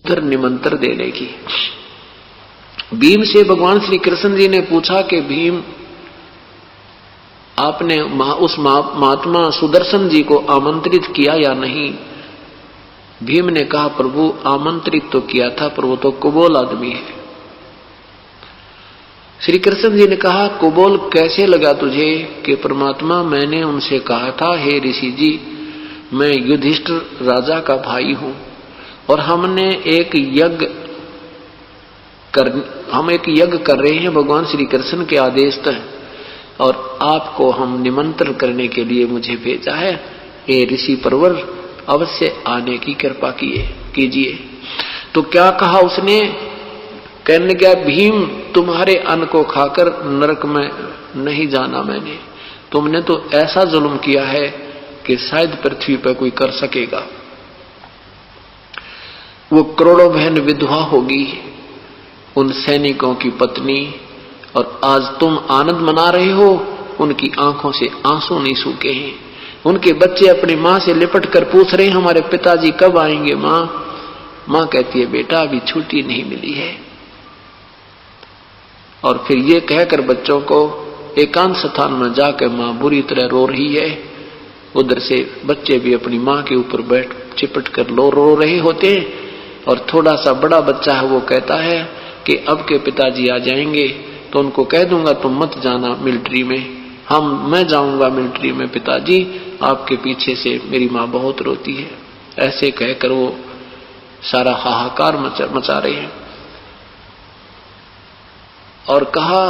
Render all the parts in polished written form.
उधर निमंत्रण देने की। भीम से भगवान श्री कृष्ण जी ने पूछा कि भीम, आपने उस महात्मा सुदर्शन जी को आमंत्रित किया या नहीं? भीम ने कहा, प्रभु आमंत्रित तो किया था, पर वो तो कुबोल आदमी है। श्री कृष्ण जी ने कहा, कुबोल कैसे लगा तुझे? कि परमात्मा, मैंने उनसे कहा था, हे ऋषि जी, मैं युधिष्ठिर राजा का भाई हूं और हम एक यज्ञ कर रहे हैं भगवान श्री कृष्ण के आदेश तक, और आपको हम निमंत्रण करने के लिए मुझे भेजा है। हे ऋषि परवर, अवश्य आने की कृपा कीजिए। तो क्या कहा उसने? कहने लगा, भीम, तुम्हारे अन्न को खाकर नरक में नहीं जाना मैंने। तुमने तो ऐसा जुल्म किया है कि शायद पृथ्वी पर कोई कर सकेगा। वो करोड़ों बहन विधवा होगी, उन सैनिकों की पत्नी, और आज तुम आनंद मना रहे हो, उनकी आंखों से आंसू नहीं सूखे हैं। उनके बच्चे अपनी मां से लिपट कर पूछ रहे हैं, हमारे पिताजी कब आएंगे मां? मां कहती है, बेटा अभी छुट्टी नहीं मिली है। और फिर ये कहकर बच्चों को एकांत स्थान में जाकर मां बुरी तरह रो रही है। उधर से बच्चे भी अपनी मां के ऊपर बैठ चिपट कर रो रहे होते हैं। और थोड़ा सा बड़ा बच्चा है, वो कहता है कि अब के पिताजी आ जाएंगे तो उनको कह दूंगा तुम मत जाना मिलिट्री में, मैं जाऊंगा मिलिट्री में पिताजी, आपके पीछे से मेरी मां बहुत रोती है। ऐसे कहकर वो सारा हाहाकार मचा रहे हैं। और कहा,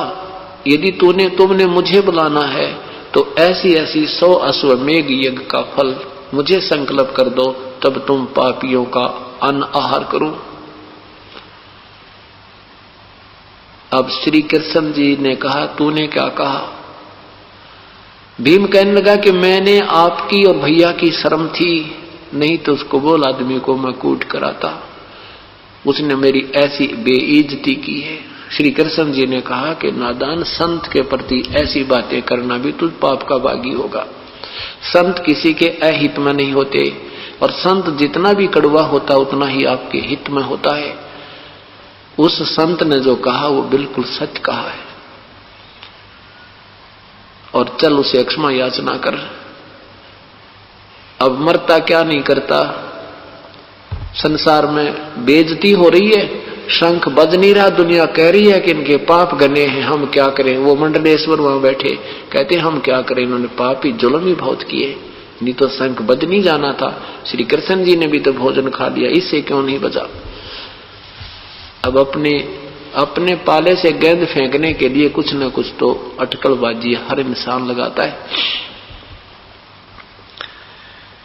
यदि तुमने मुझे बुलाना है तो ऐसी 100 अश्वमेघ यज्ञ का फल मुझे संकल्प कर दो, तब तुम पापियों का अन्न आहार करो। अब श्री कृष्ण जी ने कहा, तूने क्या कहा? भीम कहने लगा कि मैंने आपकी और भैया की शर्म थी, नहीं तो उसको बोल आदमी को मैं कूट कराता, उसने मेरी ऐसी बेइज्जती की है। श्री कृष्ण जी ने कहा कि नादान, संत के प्रति ऐसी बातें करना भी तुझ पाप का भागी होगा। संत किसी के अहित में नहीं होते, और संत जितना भी कड़वा होता उतना ही आपके हित में होता है। उस संत ने जो कहा वो बिल्कुल सच कहा है, और चल उसे क्षमा याचना कर। अब मरता क्या नहीं करता, संसार में बेइज्जती हो रही है, शंख बज नहीं रहा, दुनिया कह रही है कि इनके पाप घने हैं, हम क्या करें। वो मंडलेश्वर वहां बैठे कहते हम क्या करें, इन्होंने पाप ही जुल्म ही बहुत किए, नहीं तो शंख बज नहीं जाना था। श्री कृष्ण जी ने भी तो भोजन खा लिया, इससे क्यों नहीं बजा। अब अपने पाले से गेंद फेंकने के लिए कुछ न कुछ तो अटकलबाजी हर इंसान लगाता है।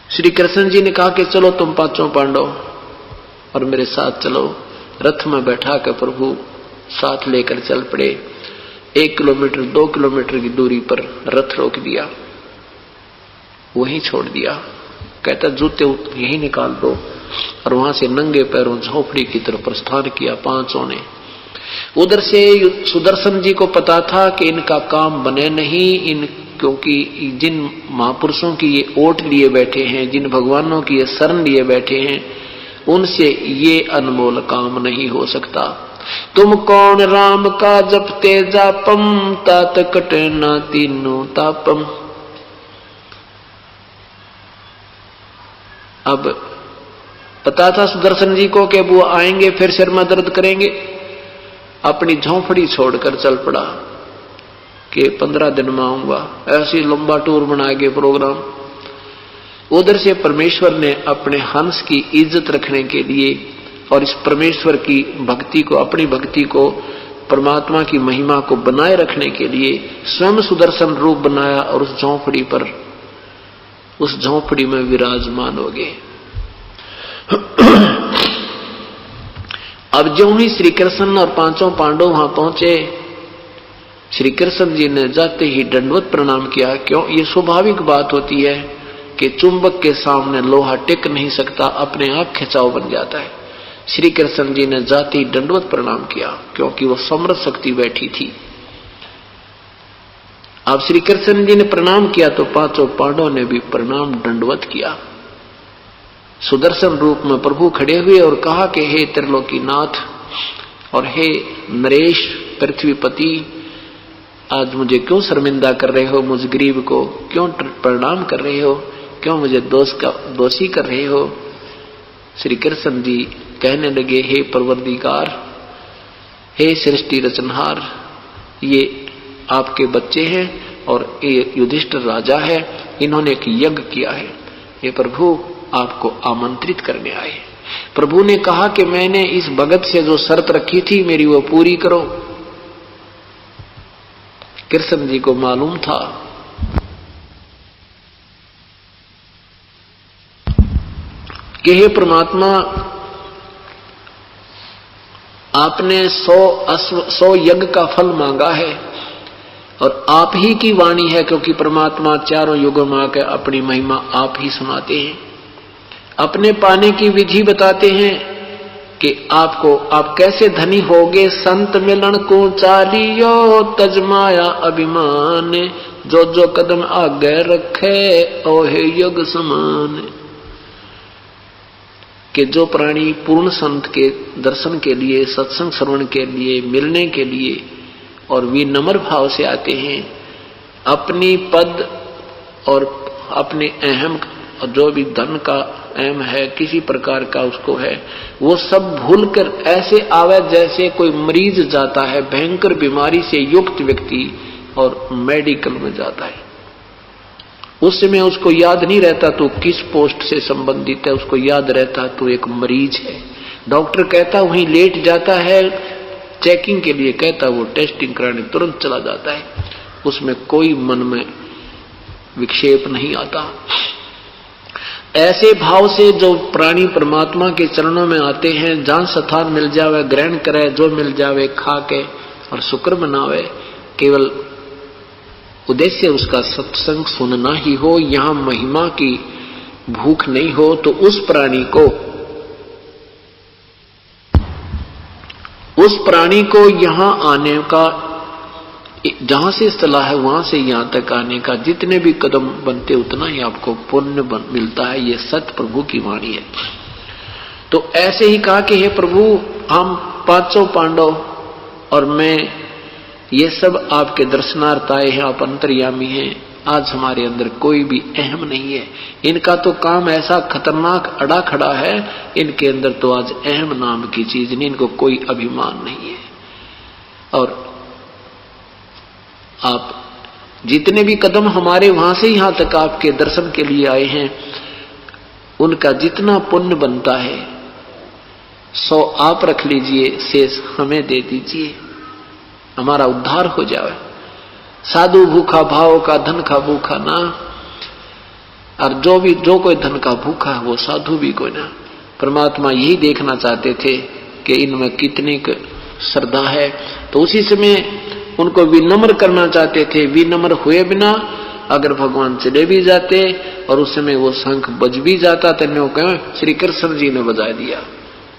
श्री कृष्ण जी ने कहा कि चलो तुम पांचों पांडव और मेरे साथ चलो। रथ में बैठा कर प्रभु साथ लेकर चल पड़े। 1 किलोमीटर 2 किलोमीटर की दूरी पर रथ रोक दिया, वहीं छोड़ दिया। कहता जूते यहीं निकाल दो, और वहां से नंगे पैरों झोपड़ी की तरफ प्रस्थान किया पांचों ने। उधर से सुदर्शन जी को पता था कि इनका काम बने नहीं, क्योंकि जिन महापुरुषों की ये ओट लिए बैठे हैं, जिन भगवानों की ये शरण लिए बैठे हैं, उनसे ये अनमोल काम नहीं हो सकता। तुम कौन राम का जपते जापम, तात कटे न तीनों तापम। अब पता था सुदर्शन जी को कि वो आएंगे फिर सिर में दर्द करेंगे। अपनी झोंपड़ी छोड़कर चल पड़ा कि 15 दिन में आऊंगा। ऐसी लंबा टूर बनाया गया प्रोग्राम। उधर से परमेश्वर ने अपने हंस की इज्जत रखने के लिए और इस परमेश्वर की भक्ति को, अपनी भक्ति को, परमात्मा की महिमा को बनाए रखने के लिए स्वयं सुदर्शन रूप बनाया और उस झोंपड़ी में विराजमान हो गए। अब जो ही श्री कृष्ण और पांचों पांडव वहां पहुंचे, श्री कृष्ण जी ने जाते ही दंडवत प्रणाम किया। क्यों? ये स्वाभाविक बात होती है कि चुंबक के सामने लोहा टिक नहीं सकता, अपने आप खिंचाव बन जाता है। श्री कृष्ण जी ने जाते ही दंडवत प्रणाम किया, क्योंकि वो समृद्ध शक्ति बैठी थी। अब श्री कृष्ण जी ने प्रणाम किया तो पांचों पांडवों ने भी प्रणाम दंडवत किया। सुदर्शन रूप में प्रभु खड़े हुए और कहा कि हे त्रिलोकीनाथ और हे नरेश पृथ्वीपति, आज मुझे क्यों शर्मिंदा कर रहे हो, मुझ गरीब को क्यों प्रणाम कर रहे हो, क्यों मुझे दोषी कर रहे हो। श्री कृष्ण जी कहने लगे, हे परवरदिगार, हे सृष्टि रचनहार, ये आपके बच्चे हैं और ये युधिष्ठिर राजा है, इन्होंने एक यज्ञ किया है, ये प्रभु आपको आमंत्रित करने आए। प्रभु ने कहा कि मैंने इस भगत से जो शर्त रखी थी मेरी वो पूरी करो। कृष्ण जी को मालूम था कि हे परमात्मा, आपने 100 यज्ञ का फल मांगा है और आप ही की वाणी है, क्योंकि परमात्मा चारों युगों में आकर अपनी महिमा आप ही सुनाते हैं, अपने पाने की विधि बताते हैं कि आप कैसे धनी होगे। संत मिलन को चालियो तजमाया अभिमान, जो जो कदम आगे रखे ओहे युग समान। कि जो प्राणी पूर्ण संत के दर्शन के लिए, सत्संग श्रवण के लिए, मिलने के लिए और विनम्र भाव से आते हैं, अपनी पद और अपने अहम जो भी धन का अहम है, किसी प्रकार का उसको है, वो सब भूलकर ऐसे आवे जैसे कोई मरीज जाता है, भयंकर बीमारी से युक्त व्यक्ति और मेडिकल में जाता है। उस समय उसको याद नहीं रहता तो किस पोस्ट से संबंधित है, उसको याद रहता तो एक मरीज है। डॉक्टर कहता वहीं लेट जाता है चेकिंग के लिए, कहता वो टेस्टिंग कराने तुरंत चला जाता है, उसमें कोई मन में विक्षेप नहीं आता। ऐसे भाव से जो प्राणी परमात्मा के चरणों में आते हैं, जहां स्थान मिल जावे ग्रहण करे, जो मिल जावे खा के और शुक्र मनावे, केवल उद्देश्य उसका सत्संग सुनना ही हो, यहां महिमा की भूख नहीं हो, तो उस प्राणी को यहां आने का, जहां से सलाह है वहां से यहां तक आने का जितने भी कदम बनते उतना ही आपको पुण्य मिलता है। ये सत्य प्रभु की वाणी है। तो ऐसे ही कहा कि हे प्रभु, हम 500 पांडव और मैं ये सब आपके दर्शनार्थ आए हैं, आप अंतर्यामी हैं। आज हमारे अंदर कोई भी अहम नहीं है, इनका तो काम ऐसा खतरनाक अड़ा खड़ा है, इनके अंदर तो आज अहम नाम की चीज नहीं, इनको कोई अभिमान नहीं है। और आप जितने भी कदम हमारे वहां से यहां तक आपके दर्शन के लिए आए हैं, उनका जितना पुण्य बनता है 100 आप रख लीजिए, शेष हमें दे दीजिए, हमारा उद्धार हो जाए। साधु भूखा भाव का, धन का भूखा ना, और जो कोई धन का भूखा है वो साधु भी कोई ना। परमात्मा यही देखना चाहते थे कि इनमें कितनी श्रद्धा है, तो उसी समय उनको विनम्र करना चाहते थे। विनम्र हुए बिना अगर भगवान चले भी जाते और उस समय वो शंख बज भी जाता तो कहें श्री कृष्ण जी ने बजा दिया,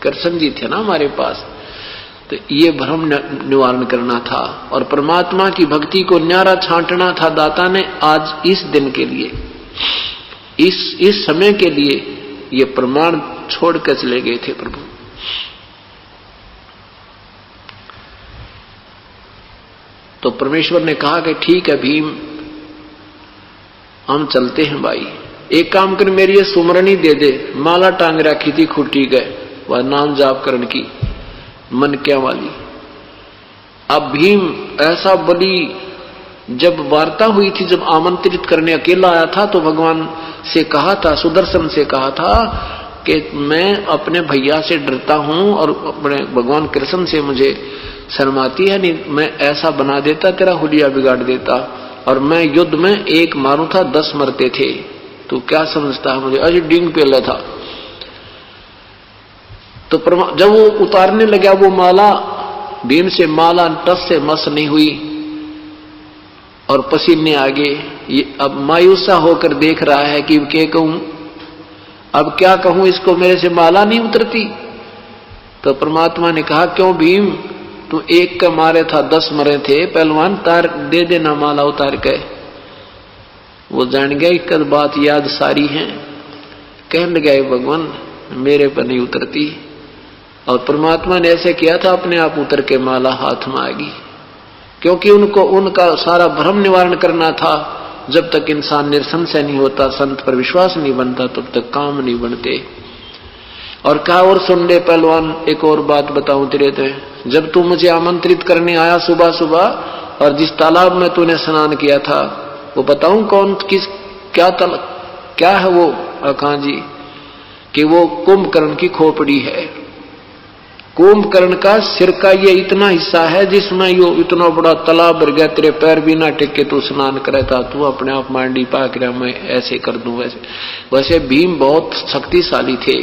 कृष्ण जी थे ना हमारे पास। तो ये भ्रम निवारण करना था और परमात्मा की भक्ति को न्यारा छांटना था दाता ने। आज इस दिन के लिए, इस समय के लिए ये प्रमाण छोड़कर चले गए थे प्रभु। तो परमेश्वर ने कहा कि ठीक है भीम, हम चलते हैं भाई, एक काम कर मेरी ये सुमरनी दे दे। माला टांग रखी थी खूटी गए, वह नाम जाप करने की मन क्या वाली। अब भीम ऐसा बड़ी, जब वार्ता हुई थी, जब आमंत्रित करने अकेला आया था तो भगवान से कहा था, सुदर्शन से कहा था कि मैं अपने भैया से डरता हूं और अपने भगवान कृष्ण से मुझे शर्माती है, नहीं मैं ऐसा बना देता, तेरा हुलिया बिगाड़ देता, और मैं युद्ध में एक मारूं था 10 मरते थे, तो क्या समझता है मुझे, अजी डिंग पेला था। तो जब वो उतारने लगा वो माला, भीम से माला टस से मस नहीं हुई और पसीने आगे, ये अब मायूसा होकर देख रहा है कि क्या कहूं, अब क्या कहूं इसको, मेरे से माला नहीं उतरती। तो परमात्मा ने कहा क्यों भीम, तू एक का मारे था 10 मरे थे, पहलवान तार दे देना माला उतार के। वो जान गया कि बात याद सारी है, कहने लगा भगवान मेरे पर नहीं उतरती, और परमात्मा ने ऐसे किया था अपने आप उतर के माला हाथ में आएगी, क्योंकि उनको उनका सारा भ्रम निवारण करना था। जब तक इंसान निरसंशय नहीं होता, संत पर विश्वास नहीं बनता, तब तक काम नहीं बनते। और कहा और सुन ले पहलवान, एक और बात बताऊं तेरे ते, जब तू मुझे आमंत्रित करने आया सुबह सुबह, और जिस तालाब में तूने स्नान किया था वो बताऊं कौन किस क्या है वो अखां जी, कि वो कुंभकर्ण की खोपड़ी है। कुंभकर्ण का सिर का ये इतना हिस्सा है जिसमें यो इतना बड़ा तालाब भर गया, तेरे पैर भी ना टिक के तू स्नान करे था, तू अपने आप मांडी पाक रहा मैं ऐसे कर दूं वैसे। वैसे भीम बहुत शक्तिशाली थे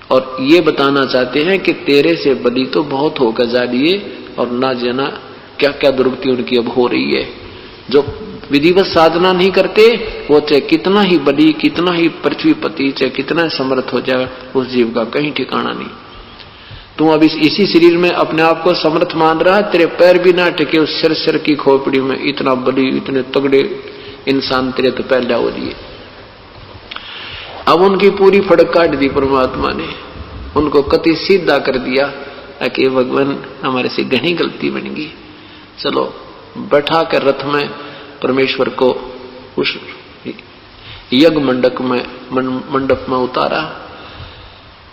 और ये बताना चाहते हैं कि तेरे से बली तो बहुत होकर जा लिए, और ना जाना क्या क्या दुर्गति उनकी अब हो रही है। जो विधिवत साधना नहीं करते वो चाहे कितना ही बली, कितना ही पृथ्वीपति, चाहे कितना समर्थ हो जाए, उस जीव का कहीं ठिकाना नहीं। तू अब इसी शरीर में अपने आप को समर्थ मान रहा है, तेरे पैर भी ना टिके उस सिर की खोपड़ी में, इतना बली इतने तगड़े इंसान तेरे तो पैदा हो लिए। अब उनकी पूरी फड़क काट दी परमात्मा ने, उनको कति सीधा कर दिया कि भगवान हमारे से घनी गलती बन गई। चलो बैठा कर रथ में परमेश्वर को उस यज्ञ मंडप में उतारा।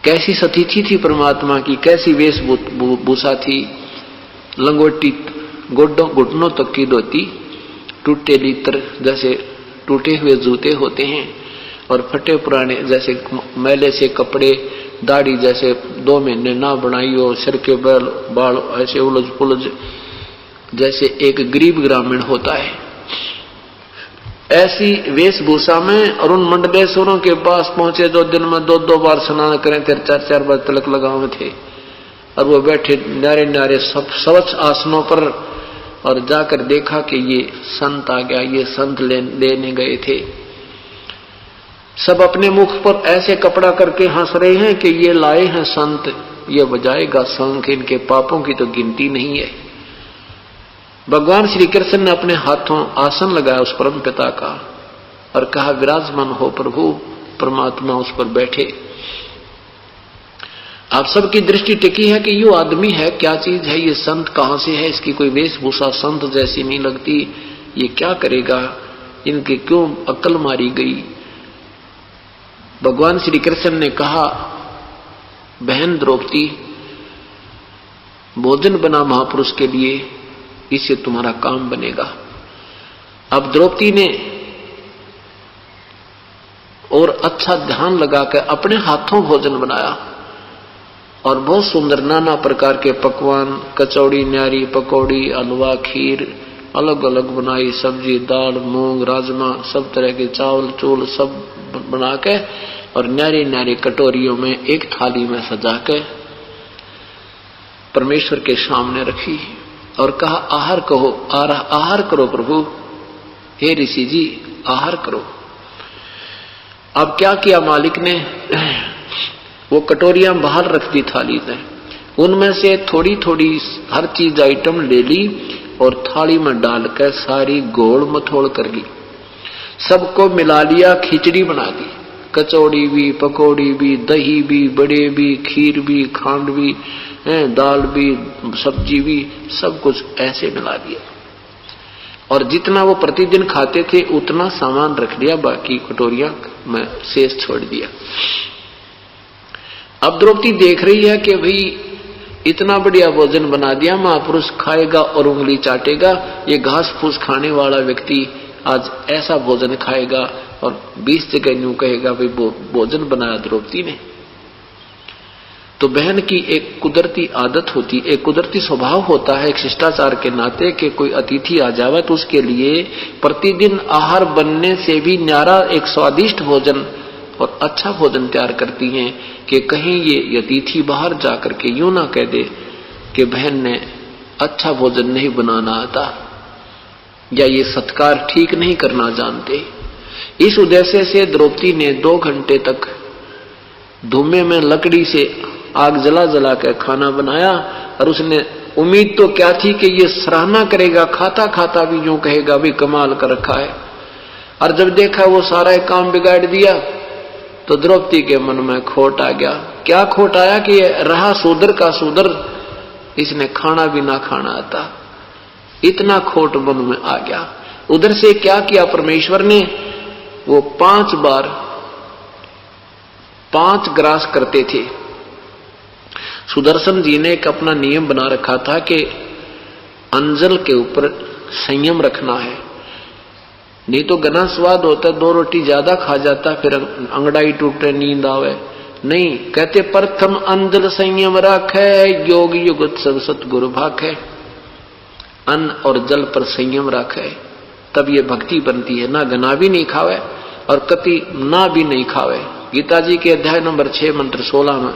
कैसी सतीथि थी परमात्मा की, कैसी वेशभूषा थी, लंगोटी घुटनों तक की धोती, टूटे लीतर जैसे टूटे हुए जूते होते हैं, और फटे पुराने जैसे मैले से कपड़े, दाढ़ी जैसे 2 महीने ना बनाई हो, सिर के बाल ऐसे उलझ पुलझ जैसे एक गरीब ग्रामीण होता है, ऐसी वेशभूषा में। और उन मंडलेश्वरों के पास पहुंचे जो दिन में 2-2 बार स्नान करें थे, 4-4 बार तिलक लगाए थे, और वो बैठे न्यारे न्यारे स्वच्छ आसनों पर, और जाकर देखा कि ये संत आ गया, ये संत लेने गए थे। सब अपने मुख पर ऐसे कपड़ा करके हंस रहे हैं कि ये लाए हैं संत, ये बजाएगा शंख, इनके पापों की तो गिनती नहीं है। भगवान श्री कृष्ण ने अपने हाथों आसन लगाया उस परम पिता का और कहा विराजमान हो प्रभु। परमात्मा उस पर बैठे। आप सबकी दृष्टि टिकी है कि ये आदमी है, क्या चीज है, ये संत कहां से है, इसकी कोई वेशभूषा संत जैसी नहीं लगती, ये क्या करेगा, इनके क्यों अक्ल मारी गई। भगवान श्री कृष्ण ने कहा बहन द्रौपदी, भोजन बना महापुरुष के लिए, इससे तुम्हारा काम बनेगा। अब द्रौपदी ने और अच्छा ध्यान लगाकर अपने हाथों भोजन बनाया और बहुत सुंदर नाना प्रकार के पकवान, कचौड़ी, न्यारी, पकौड़ी, हलवा, खीर अलग अलग बनाई, सब्जी, दाल, मूंग, राजमा, सब तरह के चावल चूल सब बना के और न्यारी न्यारी कटोरियों में एक थाली में सजा के परमेश्वर के सामने रखी और कहा आहार कहो, आहार करो प्रभु, हे ऋषि जी आहार करो। अब क्या किया मालिक ने, वो कटोरियां बाहर रख दी थाली में, उनमें से थोड़ी थोड़ी हर चीज आइटम ले ली और थाली में डालकर सारी गोल मथोड़ कर ली, सबको मिला लिया, खिचड़ी बना दी, कचौड़ी भी, पकौड़ी भी, दही भी, बड़े भी, खीर भी, खांड भी, दाल भी, सब्जी भी, सब कुछ ऐसे मिला दिया और जितना वो प्रतिदिन खाते थे उतना सामान रख लिया, बाकी कटोरियां में शेष छोड़ दिया। अब द्रौपदी देख रही है कि भाई इतना बढ़िया भोजन बना दिया, महापुरुष खाएगा और उंगली चाटेगा, ये घास फूस खाने वाला व्यक्ति आज ऐसा भोजन खाएगा और 20 जगह यूं कहेगा भाई भोजन बनाया द्रौपदी ने। तो बहन की एक कुदरती आदत होती, एक कुदरती स्वभाव होता है एक शिष्टाचार के नाते कि कोई अतिथि आ जावे तो उसके लिए प्रतिदिन आहार बनने से भी न्यारा एक स्वादिष्ट भोजन और अच्छा भोजन तैयार करती हैं कि कहीं ये अतिथि बाहर जाकर के यूं ना कह दे कि बहन ने अच्छा भोजन नहीं बनाना आता या ये सत्कार ठीक नहीं करना जानते। इस उद्देश्य से द्रौपदी ने 2 घंटे तक धुएं में लकड़ी से आग जला जला कर खाना बनाया और उसने उम्मीद तो क्या थी कि ये सराहना करेगा, खाता खाता भी यूं कहेगा भी कमाल कर रखा है, और जब देखा वो सारा काम बिगाड़ दिया तो द्रौपदी के मन में खोट आ गया। क्या खोट आया कि रहा शूद्र का शूद्र, इसने खाना भी ना खाना आता, इतना खोट मन में आ गया। उधर से क्या किया परमेश्वर ने, वो 5 बार 5 ग्रास करते थे। सुदर्शन जी ने एक अपना नियम बना रखा था कि अंजल के ऊपर संयम रखना है, नहीं तो गना स्वाद होता, 2 रोटी ज्यादा खा जाता, फिर अंगड़ाई टूटे, नींद आवे। नहीं, कहते प्रथम अंजल संयम राखे, योग युगत सब सतगुरु भाखे। अन्न और जल पर संयम रखे, तब ये भक्ति बनती है। ना गना भी नहीं खावे और कति ना भी नहीं खावे। गीता जी के अध्याय नंबर 6 मंत्र 16 में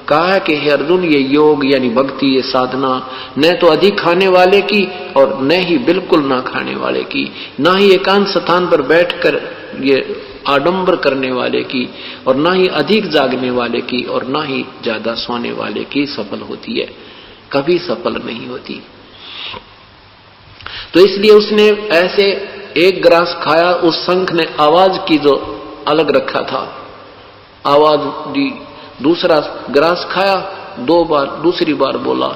कहा है कि हे अर्जुन, ये योग यानी भक्ति, ये साधना न तो अधिक खाने वाले की और न ही बिल्कुल ना खाने वाले की, ना ही एकांत स्थान पर बैठकर ये आडंबर करने वाले की, और ना ही अधिक जागने वाले की, और ना ही ज्यादा सोने वाले की सफल होती है, कभी सफल नहीं होती। तो इसलिए उसने ऐसे 1 ग्रास खाया, उस शंख ने आवाज की जो अलग रखा था, आवाज दी। दूसरा ग्रास खाया, 2 बार, दूसरी बार बोला।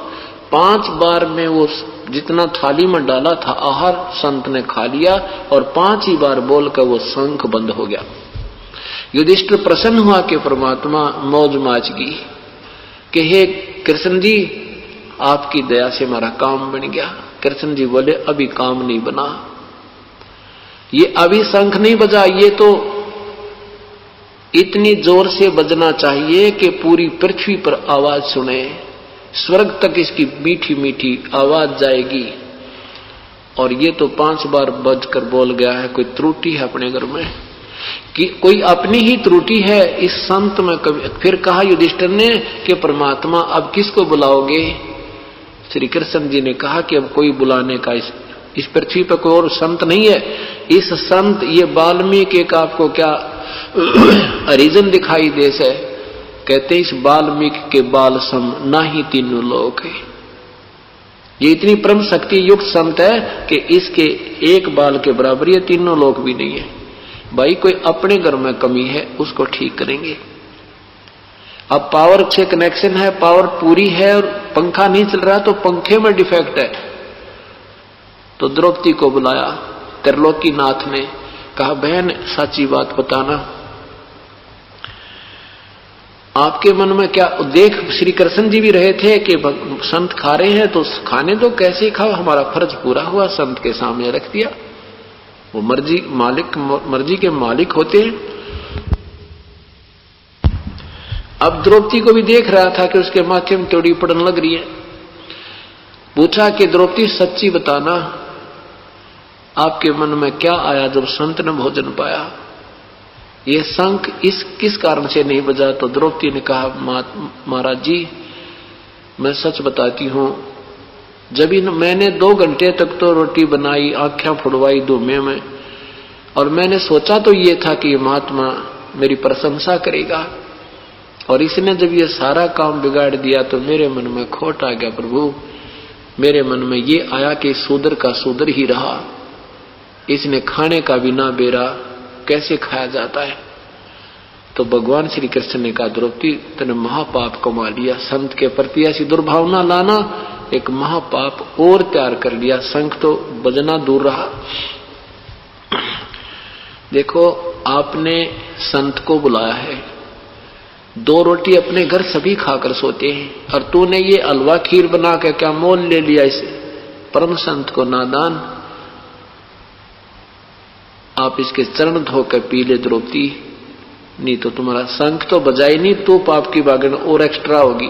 5 बार में वो जितना थाली में डाला था आहार संत ने खा लिया, और 5 ही बार बोलकर वो शंख बंद हो गया। युधिष्ठिर प्रसन्न हुआ कि परमात्मा मौज माच गई कि हे कृष्ण जी, आपकी दया से हमारा काम बन गया। कृष्ण जी बोले अभी काम नहीं बना, ये अभी शंख नहीं बजा, ये तो इतनी जोर से बजना चाहिए कि पूरी पृथ्वी पर आवाज सुने, स्वर्ग तक इसकी मीठी मीठी आवाज जाएगी। और ये तो 5 बार बजकर बोल गया है, कोई त्रुटि है अपने घर में, कि कोई अपनी ही त्रुटि है इस संत में। कभी फिर कहा युधिष्ठिर ने कि परमात्मा अब किसको बुलाओगे? श्री कृष्ण जी ने कहा कि अब कोई बुलाने का इस पृथ्वी पर कोई और संत नहीं है। इस संत ये वाल्मीकि का आपको क्या रीजन दिखाई दे से? कहते इस वाल्मीकि के बाल सम ना ही तीनों लोक है। ये इतनी परम शक्ति युक्त संत है कि इसके एक बाल के बराबर ये तीनों लोक भी नहीं है। भाई कोई अपने घर में कमी है उसको ठीक करेंगे। अब पावर से कनेक्शन है, पावर पूरी है और पंखा नहीं चल रहा तो पंखे में डिफेक्ट है। तो द्रौपदी को बुलाया त्रिलोकीनाथ ने, कहा बहन सच्ची बात बताना, आपके मन में क्या? देख श्री कृष्ण जी भी रहे थे कि संत खा रहे हैं तो खाने दो, कैसे खाओ, हमारा फर्ज पूरा हुआ, संत के सामने रख दिया। वो मर्जी के मालिक होते हैं। अब द्रौपदी को भी देख रहा था कि उसके माथे में त्योड़ी पड़ने लग रही है। पूछा कि द्रौपदी सच्ची बताना, आपके मन में क्या आया जब संत ने भोजन पाया? ये शंख किस कारण से नहीं बजा? तो द्रौपदी ने कहा महाराज जी मैं सच बताती हूं, जब मैंने 2 घंटे तक तो रोटी बनाई, आंखें फुड़वाई धुएं में, और मैंने सोचा तो ये था कि महात्मा मेरी प्रशंसा करेगा, और इसने जब ये सारा काम बिगाड़ दिया तो मेरे मन में खोट आ गया। प्रभु मेरे मन में ये आया कि शूद्र का शूद्र ही रहा, इसने खाने का भी ना बेरा, कैसे खाया जाता है? तो भगवान श्री कृष्ण ने कहा द्रौपदी तूने महापाप कमा लिया, संत के प्रति ऐसी दुर्भावना लाना एक महापाप और तैयार कर लिया। शंख तो बजना दूर रहा। देखो आपने संत को बुलाया है, 2 रोटी अपने घर सभी खाकर सोते हैं, और तूने ये हलवा खीर बना के क्या मोल ले लिया इस परम संत को? नादान, आप इसके चरण धोकर पी ले द्रौपदी, नहीं तो तुम्हारा शंख तो बजाई नहीं, तो पाप की बागन और एक्स्ट्रा होगी।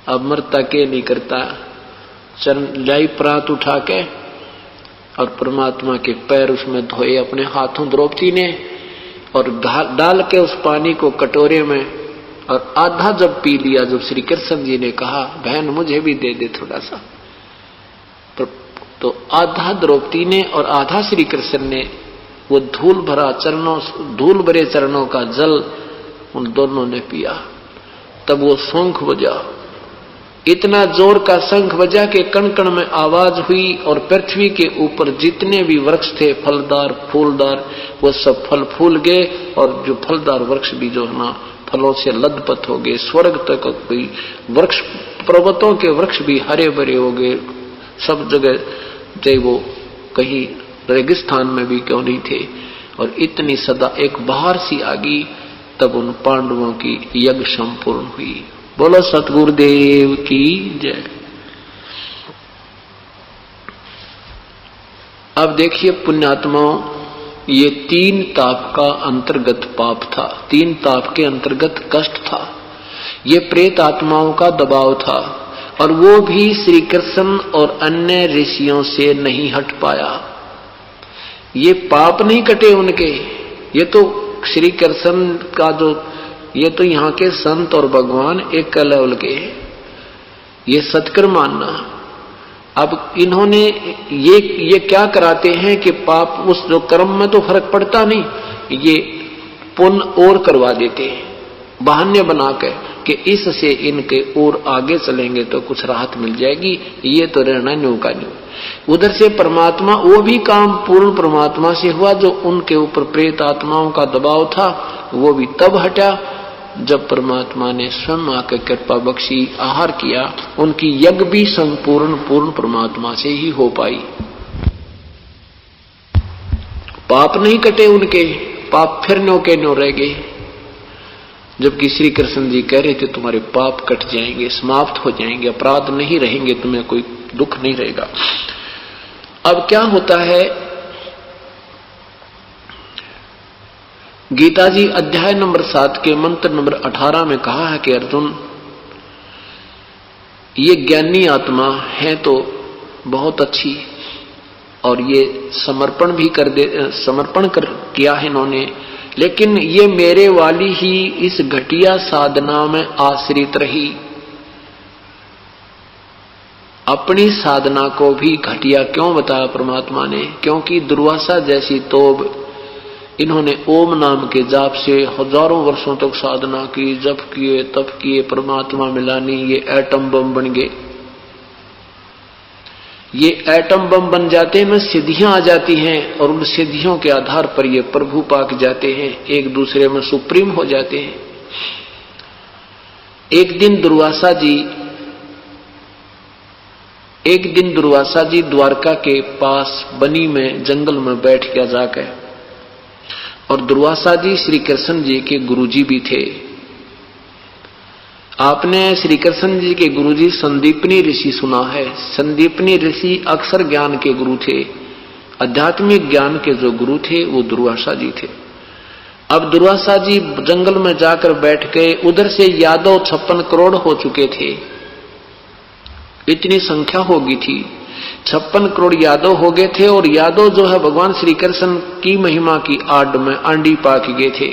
अब मरता के नहीं करता, चरण लाई प्रात उठा के और परमात्मा के पैर उसमें धोए अपने हाथों द्रौपदी ने, और डाल के उस पानी को कटोरे में, और आधा जब पी लिया, जब श्री कृष्ण जी ने कहा बहन मुझे भी दे दे थोड़ा सा, तो आधा द्रौपदी ने और आधा श्री कृष्ण ने वो धूल भरे चरणों का जल उन दोनों ने पिया। तब वो शंख बजा, इतना जोर का शंख बजा के कण कण में आवाज हुई और पृथ्वी के ऊपर जितने भी वृक्ष थे फलदार फूलदार वो सब फल फूल गए और जो फलदार वृक्ष भी जो है ना फलों से लदपथ हो गए। स्वर्ग तक कोई वृक्ष, पर्वतों के वृक्ष भी हरे भरे हो गए सब जगह, चाहे वो कहीं रेगिस्तान में भी क्यों नहीं थे। और इतनी सदा एक बहार सी आ गई, तब उन पांडवों की यज्ञ संपूर्ण हुई। बोलो सतगुरुदेव की जय। अब देखिए पुण्यात्माओं, ये 3 ताप का अंतर्गत पाप था, 3 ताप के अंतर्गत कष्ट था। ये प्रेत आत्माओं का दबाव था और वो भी श्री कृष्ण और अन्य ऋषियों से नहीं हट पाया। ये पाप नहीं कटे उनके, ये तो श्री कृष्ण का जो, ये तो यहाँ के संत और भगवान एक लेवल के हैं, ये सत्कर मानना। अब इन्होंने ये क्या कराते हैं कि पाप, उस जो कर्म में तो फर्क पड़ता नहीं, ये पुण्य और करवा देते हैं बहाने बनाकर कि इससे इनके और आगे चलेंगे तो कुछ राहत मिल जाएगी, ये तो रहना न्यू का न्यू। उधर से परमात्मा, वो भी काम पूर्ण परमात्मा से हुआ, जो उनके ऊपर प्रेत आत्माओं का दबाव था वो भी तब हटा जब परमात्मा ने स्वयं आकर कृपा बख्शी, आहार किया। उनकी यज्ञ भी संपूर्ण पूर्ण परमात्मा से ही हो पाई। पाप नहीं कटे उनके, पाप फिर न्यो के न्यो रह गए। जबकि श्री कृष्ण जी कह रहे थे तुम्हारे पाप कट जाएंगे, समाप्त हो जाएंगे, अपराध नहीं रहेंगे, तुम्हें कोई दुख नहीं रहेगा। अब क्या होता है, गीता जी अध्याय नंबर 7 के मंत्र नंबर 18 में कहा है कि अर्जुन, ये ज्ञानी आत्मा है तो बहुत अच्छी और ये समर्पण भी किया है इन्होंने, लेकिन ये मेरे वाली ही इस घटिया साधना में आश्रित रही। अपनी साधना को भी घटिया क्यों बताया परमात्मा ने? क्योंकि दुर्वासा जैसी तोब इन्होंने ओम नाम के जाप से हजारों वर्षों तक साधना की, जप किए, तप किए, परमात्मा मिला नहीं, ये एटम बम बन गए। ये एटम बम बन जाते हैं, सिद्धियां आ जाती हैं और उन सिद्धियों के आधार पर ये प्रभु पाक जाते हैं, एक दूसरे में सुप्रीम हो जाते हैं। एक दिन दुर्वासा जी द्वारका के पास बनी में जंगल में बैठ गया जाकर, और दुर्वासा जी श्री कृष्ण जी के गुरुजी भी थे। आपने श्री कृष्ण जी के गुरुजी संदीपनी ऋषि सुना है। संदीपनी ऋषि अक्षर ज्ञान के गुरु थे, आध्यात्मिक ज्ञान के जो गुरु थे वो दुर्वासा जी थे। अब दुर्वासा जी जंगल में जाकर बैठ गए। उधर से यादव 56 करोड़ हो चुके थे, इतनी संख्या हो गई थी, 56 करोड़ यादव हो गए थे। और यादव जो है भगवान श्री कृष्ण की महिमा की आड़ में आंडी पाक गए थे।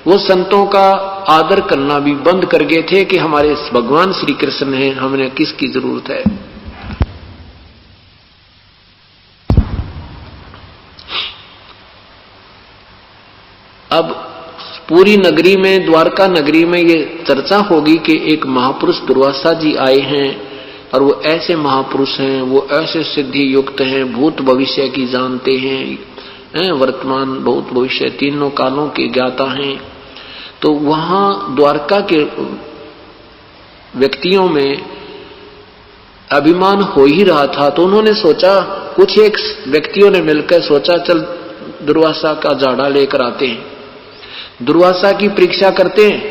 वो संतों का आदर करना भी बंद कर गए थे कि हमारे भगवान श्री कृष्ण हैं, हमें किसकी जरूरत है। अब पूरी नगरी में, द्वारका नगरी में ये चर्चा होगी कि एक महापुरुष दुर्वासा जी आए हैं और वो ऐसे महापुरुष हैं, वो ऐसे सिद्धि युक्त हैं, भूत भविष्य की जानते हैं, वर्तमान भूत भविष्य तीनों कालों के ज्ञाता हैं। तो वहां द्वारका के व्यक्तियों में अभिमान हो ही रहा था। तो उन्होंने सोचा, कुछ एक व्यक्तियों ने मिलकर सोचा, चल दुर्वासा का जाड़ा लेकर आते हैं, दुर्वासा की परीक्षा करते हैं।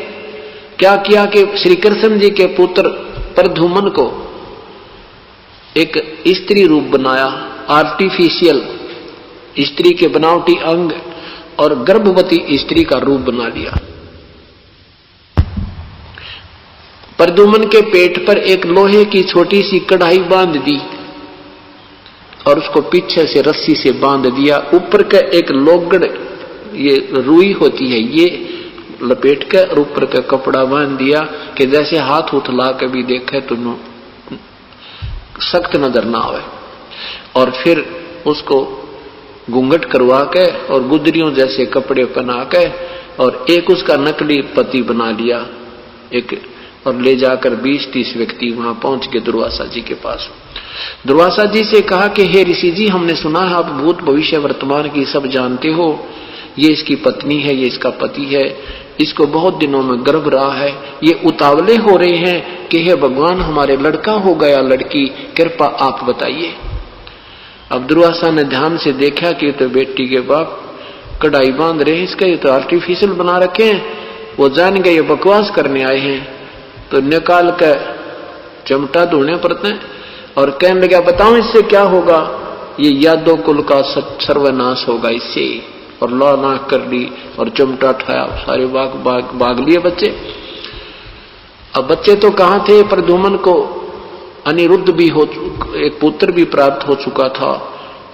क्या किया कि श्री कृष्ण जी के पुत्र प्रद्युम्न को एक स्त्री रूप बनाया, आर्टिफिशियल स्त्री के बनावटी अंग और गर्भवती स्त्री का रूप बना लिया। प्रद्युम्न के पेट पर एक लोहे की छोटी सी कढ़ाई बांध दी और उसको पीछे से रस्सी से बांध दिया। ऊपर का एक लोगड़, ये रुई होती है, ये लपेट कर और ऊपर का कपड़ा बांध दिया कि जैसे हाथ उठला के भी देखे तो सख्त नजर ना आवे। और फिर उसको घूंघट करवा के और गुदरियों जैसे कपड़े पहना के और एक उसका नकली पति बना लिया एक, और ले जाकर 20-30 व्यक्ति वहां पहुंच गए दुर्वासा जी के पास। दुर्वासा जी से कहा कि हे ऋषि जी, हमने सुना है आप भूत भविष्य वर्तमान की सब जानते हो, ये इसकी पत्नी है, ये इसका पति है, इसको बहुत दिनों में गर्भ रहा है, ये उतावले हो रहे हैं कि हे भगवान हमारे लड़का हो गया लड़की, कृपा आप बताइए। अब दुर्वासा ने ध्यान से देखा कि तो बेटी के बाप कढ़ाई बांध रहे हैं, इसका ये तो आर्टिफिशियल बना रखे हैं। वो जान गए ये बकवास करने आए हैं, तो निकाल कर चमटा ढूंढने पड़ते हैं और कहने लगा बताओ इससे क्या होगा, ये यादव कुल का सर्वनाश होगा इससे। और ला नाक कर ली और चमटा उठाया, सारे भाग लिए बच्चे। अब बच्चे तो कहां थे, प्रद्युम्न को अनिरुद्ध भी हो, एक पुत्र भी प्राप्त हो चुका था,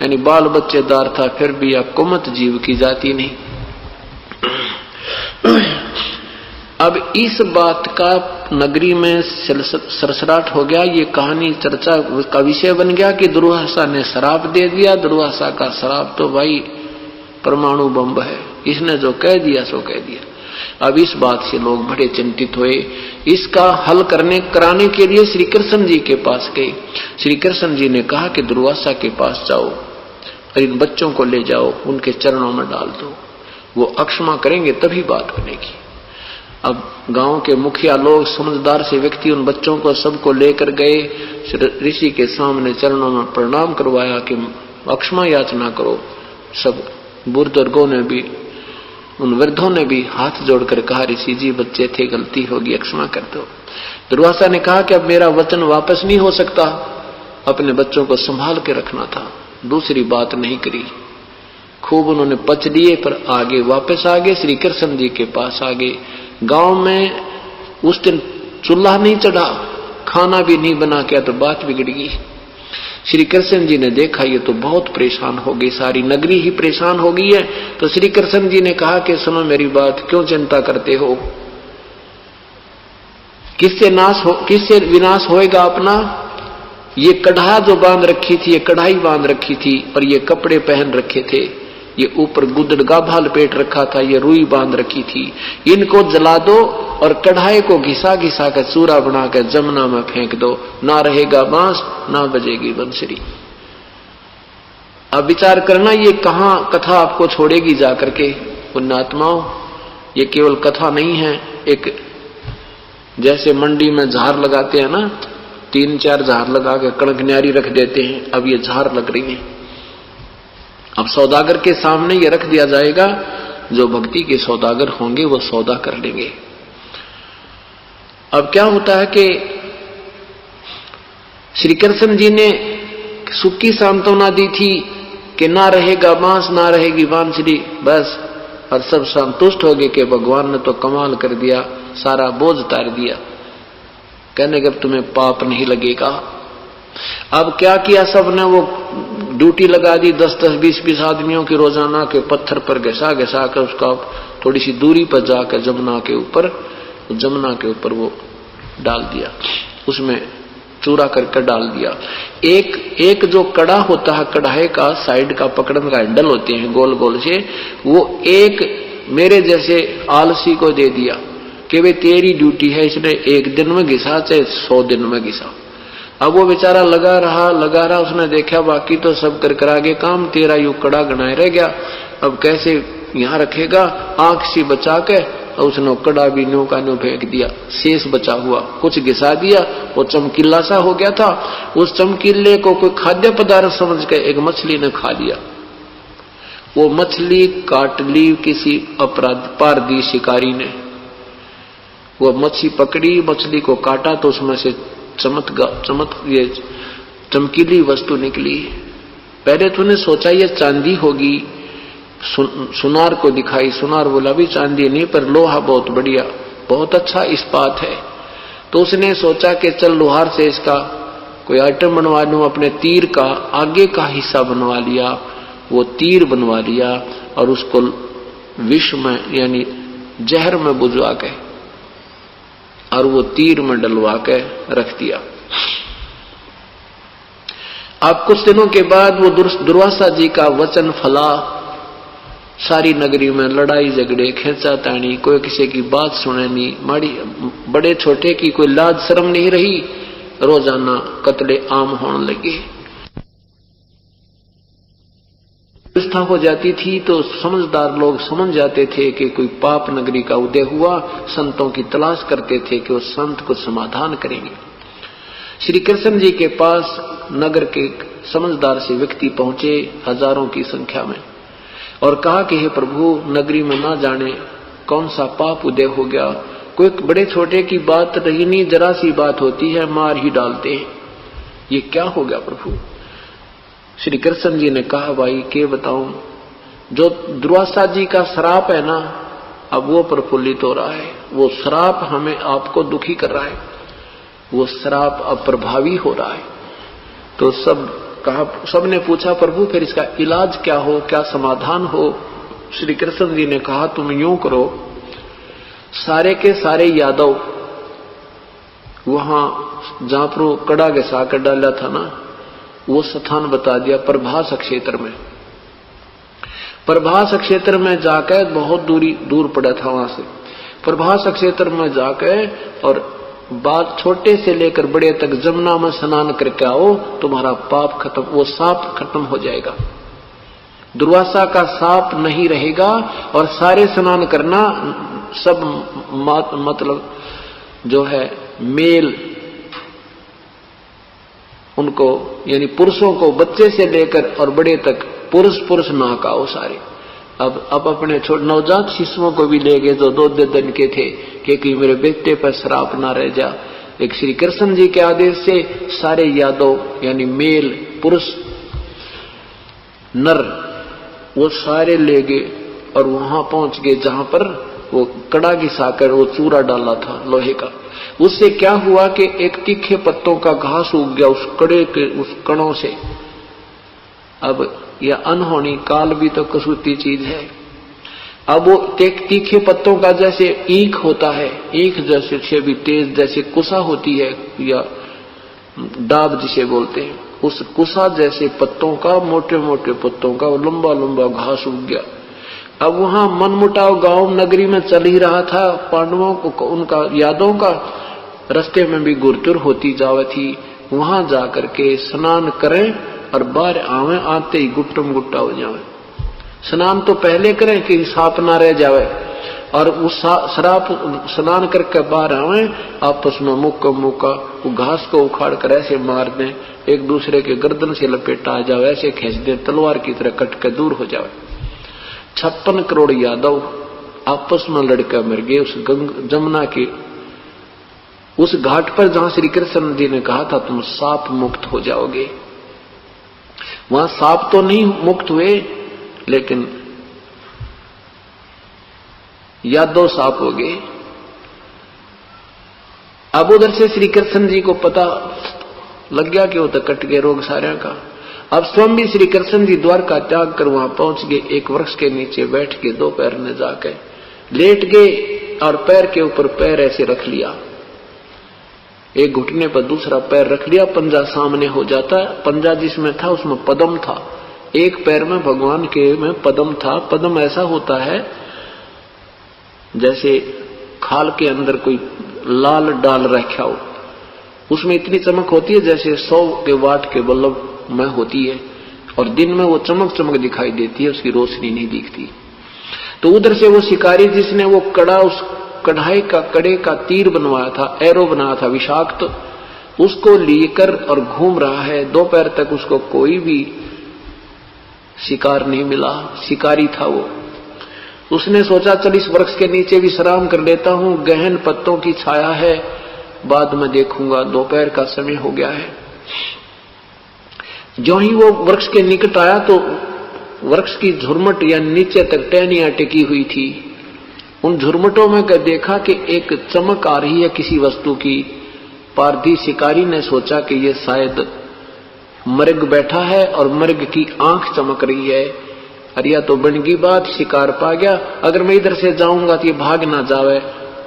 यानी बाल बच्चेदार था, फिर भी अब कुमत जीव की जाति नहीं। अब इस बात का नगरी में सरसराट हो गया, ये कहानी चर्चा का विषय बन गया कि दुर्वासा ने श्राप दे दिया। दुर्वासा का श्राप तो भाई परमाणु बम है, इसने जो कह दिया सो कह दिया। अब इस बात से लोग बड़े चिंतित हुए। इसका हल कराने के लिए श्री कृष्ण जी के पास गए। श्री कृष्ण जी ने कहा कि दुर्वासा के पास जाओ और इन बच्चों को ले जाओ, उनके चरणों में डाल दो, वो अक्षमा करेंगे तभी बात बनेगी। अब गांव के मुखिया लोग, समझदार से व्यक्ति उन बच्चों को सबको लेकर गए, ऋषि के सामने चरणों में प्रणाम करवाया कि अक्षमा याचना करो। सब बुजुर्गों ने भी, उन वृद्धों ने भी हाथ जोड़कर कहा ऋषि जी बच्चे थे, गलती होगी, अक्षमा कर दो। दुर्वासा ने कहा कि अब मेरा वचन वापस नहीं हो सकता, अपने बच्चों को संभाल के रखना था, दूसरी बात नहीं करी। खूब उन्होंने पच लिए, पर आगे वापस आ गए, श्री कृष्ण जी के पास आ गए। गांव में उस दिन चूल्हा नहीं चढ़ा, खाना भी नहीं बना के, तो बात बिगड़ गई। श्री कृष्ण जी ने देखा ये तो बहुत परेशान हो गई, सारी नगरी ही परेशान हो गई है। तो श्री कृष्ण जी ने कहा कि सुनो मेरी बात, क्यों चिंता करते हो, किससे विनाश होएगा अपना। ये कढ़ा जो बांध रखी थी, ये कढ़ाई बांध रखी थी, और ये कपड़े पहन रखे थे, ये ऊपर गुदड़ गाभा लपेट रखा था, ये रुई बांध रखी थी, इनको जला दो और कढ़ाई को घिसा घिसा कर चूरा बना कर जमुना में फेंक दो, ना रहेगा बांस ना बजेगी बंसुरी। अब विचार करना ये कहां कथा आपको छोड़ेगी जाकर के। पुण्यात्माओं, ये केवल कथा नहीं है, एक जैसे मंडी में झार लगाते हैं ना, 3-4 झार लगा के कणक न्यारी रख देते हैं, अब ये झार लग रही है। अब सौदागर के सामने ये रख दिया जाएगा, जो भक्ति के सौदागर होंगे वो सौदा कर लेंगे। अब क्या होता है कि श्री कृष्ण जी ने सुख की सांत्वना दी थी कि ना रहेगा बांस ना रहेगी बांसुरी, बस, और सब संतुष्ट हो गए कि भगवान ने तो कमाल कर दिया, सारा बोझ उतार दिया, कहने के अब तुम्हें पाप नहीं लगेगा। अब क्या किया सबने, वो ड्यूटी लगा दी 10-10, 20-20 आदमियों की रोजाना के, पत्थर पर घसा घसा कर उसका थोड़ी सी दूरी पर जाकर जमुना के ऊपर वो डाल दिया, उसमें चूरा करके डाल दिया। एक जो कड़ा होता है, कढ़ाई का साइड का पकड़ने का हैंडल होते हैं गोल गोल से, वो एक मेरे जैसे आलसी को दे दिया कि वे तेरी ड्यूटी है, इसने 1 दिन में घिसा चाहे 100 दिन में घिसा। अब वो बेचारा लगा रहा, उसने देखा बाकी तो सब कर करा गए काम, तेरा यू कड़ा गनाए रह गया, अब कैसे यहां रखेगा, आंख सी बचा के उसने कड़ा भी न्यू का न्यू फेंक दिया, शेष बचा हुआ कुछ घिसा दिया, वो चमकीला सा हो गया था। उस चमकीले को कोई खाद्य पदार्थ समझ के एक मछली ने खा लिया। वो मछली काट ली किसी अपराधी शिकारी ने, वो मछली पकड़ी, मछली को काटा तो उसमें से ये चमकीली वस्तु निकली। पहले तूने सोचा ये चांदी होगी, सुनार को दिखाई, सुनार बोला भी चांदी नहीं पर लोहा बहुत बढ़िया, बहुत अच्छा इस्पात है। तो उसने सोचा कि चल लोहार से इसका कोई आइटम बनवा लूं, अपने तीर का आगे का हिस्सा बनवा लिया, वो तीर बनवा लिया और उसको विष में यानी जहर में बुझवा के और वो तीर में डलवा के रख दिया। अब कुछ दिनों के बाद वो दुर्वासा जी का वचन फला, सारी नगरी में लड़ाई झगड़े, खेचा तानी, कोई किसी की बात सुने नहीं, माड़ी बड़े छोटे की कोई लाज शर्म नहीं रही। रोजाना कत्ले आम होने लगे। व्यवस्था हो जाती थी तो समझदार लोग समझ जाते थे कि कोई पाप नगरी का उदय हुआ। संतों की तलाश करते थे कि वो संत को समाधान करेंगे। श्री कृष्ण जी के पास नगर के समझदार से व्यक्ति पहुंचे हजारों की संख्या में और कहा कि हे प्रभु, नगरी में ना जाने कौन सा पाप उदय हो गया, कोई बड़े छोटे की बात रही नहीं, जरा सी बात होती है मार ही डालते हैं, ये क्या हो गया प्रभु। श्री कृष्ण जी ने कहा, भाई के बताऊं, जो दुर्वासा जी का श्राप है ना, अब वो प्रफुल्लित हो रहा है। वो श्राप हमें आपको दुखी कर रहा है, वो श्राप अब प्रभावी हो रहा है। तो सबने पूछा, प्रभु फिर इसका इलाज क्या हो, क्या समाधान हो। श्री कृष्ण जी ने कहा, तुम यूं करो, सारे के सारे यादव वहां जहां पर कड़ा घसा कर डाला था ना, वो स्थान बता दिया प्रभास क्षेत्र में। प्रभास क्षेत्र में जाकर बहुत दूर पड़ा था वहां से। प्रभास क्षेत्र में जाकर और बात छोटे से लेकर बड़े तक जमुना में स्नान करके आओ, तुम्हारा पाप खत्म, वो साप खत्म हो जाएगा, दुर्वासा का साप नहीं रहेगा। और सारे स्नान करना, सब मतलब जो है मेल, उनको यानी पुरुषों को बच्चे से लेकर और बड़े तक पुरुष नहाओ सारे। अब अपने नवजात शिशुओं को भी ले गए जो 2 दिन के थे, क्योंकि मेरे बेटे पर श्राप ना रह जा। एक श्री कृष्ण जी के आदेश से सारे यादव यानी मेल पुरुष नर वो सारे ले गए और वहां पहुंच गए जहां पर वो कड़ा घिसाकर वो चूरा डाला था लोहे का। उससे क्या हुआ कि एक तीखे पत्तों का घास उग गया उस कड़े के उस कणों से। अब यह अनहोनी काल भी तो कसूती चीज है। अब वो तीखे पत्तों का जैसे ईख होता है, ईख जैसे से भी तेज जैसे कुसा होती है या डाब जिसे बोलते हैं, उस कुसा जैसे पत्तों का, मोटे मोटे पत्तों का लंबा लंबा घास उग गया। अब वहां मनमुटाव गांव नगरी में चल ही रहा था। पांडवों को उनका यादों का रास्ते में भी गुरतुर होती जावे थी। वहां जाकर के स्नान करें और बाहर आवे, आते ही गुट्टम गुट्टा हो जावे। स्नान तो पहले करें कि साप ना रह जावे, और उस शराब स्नान करके बाहर आवे, आपस में मुक्का वो घास को उखाड़ कर ऐसे मार दें, एक दूसरे के गर्दन से लपेटा आ जावे, ऐसे खींच दें तलवार की तरह कट के दूर हो जावे। 56 करोड़ यादव आपस में लड़के मर गए उस जमुना के उस घाट पर जहां श्री कृष्ण जी ने कहा था तुम साप मुक्त हो जाओगे। वहां साप तो नहीं मुक्त हुए, लेकिन यादव साप हो गए। अब उधर से श्री कृष्ण जी को पता लग गया कि वो तो कट गए रोग सारे का। अब स्वयं भी श्री कृष्ण जी द्वारका त्याग कर वहां पहुंच गए। एक वृक्ष के नीचे बैठ के 2 पैर ने जाकर लेट गए और पैर के ऊपर पैर ऐसे रख लिया, एक घुटने पर दूसरा पैर रख लिया, पंजा सामने हो जाता है। पंजा जिसमें था उसमें पद्म था, एक पैर में भगवान के में पद्म था। पद्म ऐसा होता है जैसे खाल के अंदर कोई लाल डाल रखा हो, उसमें इतनी चमक होती है जैसे 100 के वाट के बल्ब में होती है, और दिन में वो चमक दिखाई देती है, उसकी रोशनी नहीं दिखती। तो उधर से वो शिकारी जिसने वो कड़ा उस कढ़ाई का कड़े का तीर बनवाया था, एरो बनाया था विषाक्त, तो उसको लेकर और घूम रहा है। 2 पैर तक उसको कोई भी शिकार नहीं मिला, शिकारी था वो। उसने सोचा चल इस वृक्ष के नीचे विश्राम कर लेता हूं, गहन पत्तों की छाया है, बाद में देखूंगा, दोपहर का समय हो गया है। जो ही वो वृक्ष के निकट आया तो वृक्ष की झुरमट या नीचे तक टहनियां टिकी हुई थी। उन झुरमटों में देखा कि एक चमक आ रही है किसी वस्तु की। पारधी शिकारी ने सोचा कि ये शायद मृग बैठा है और मृग की आंख चमक रही है। अरे या तो बनगी बात, शिकार पा गया, अगर मैं इधर से जाऊंगा तो ये भाग ना जावे।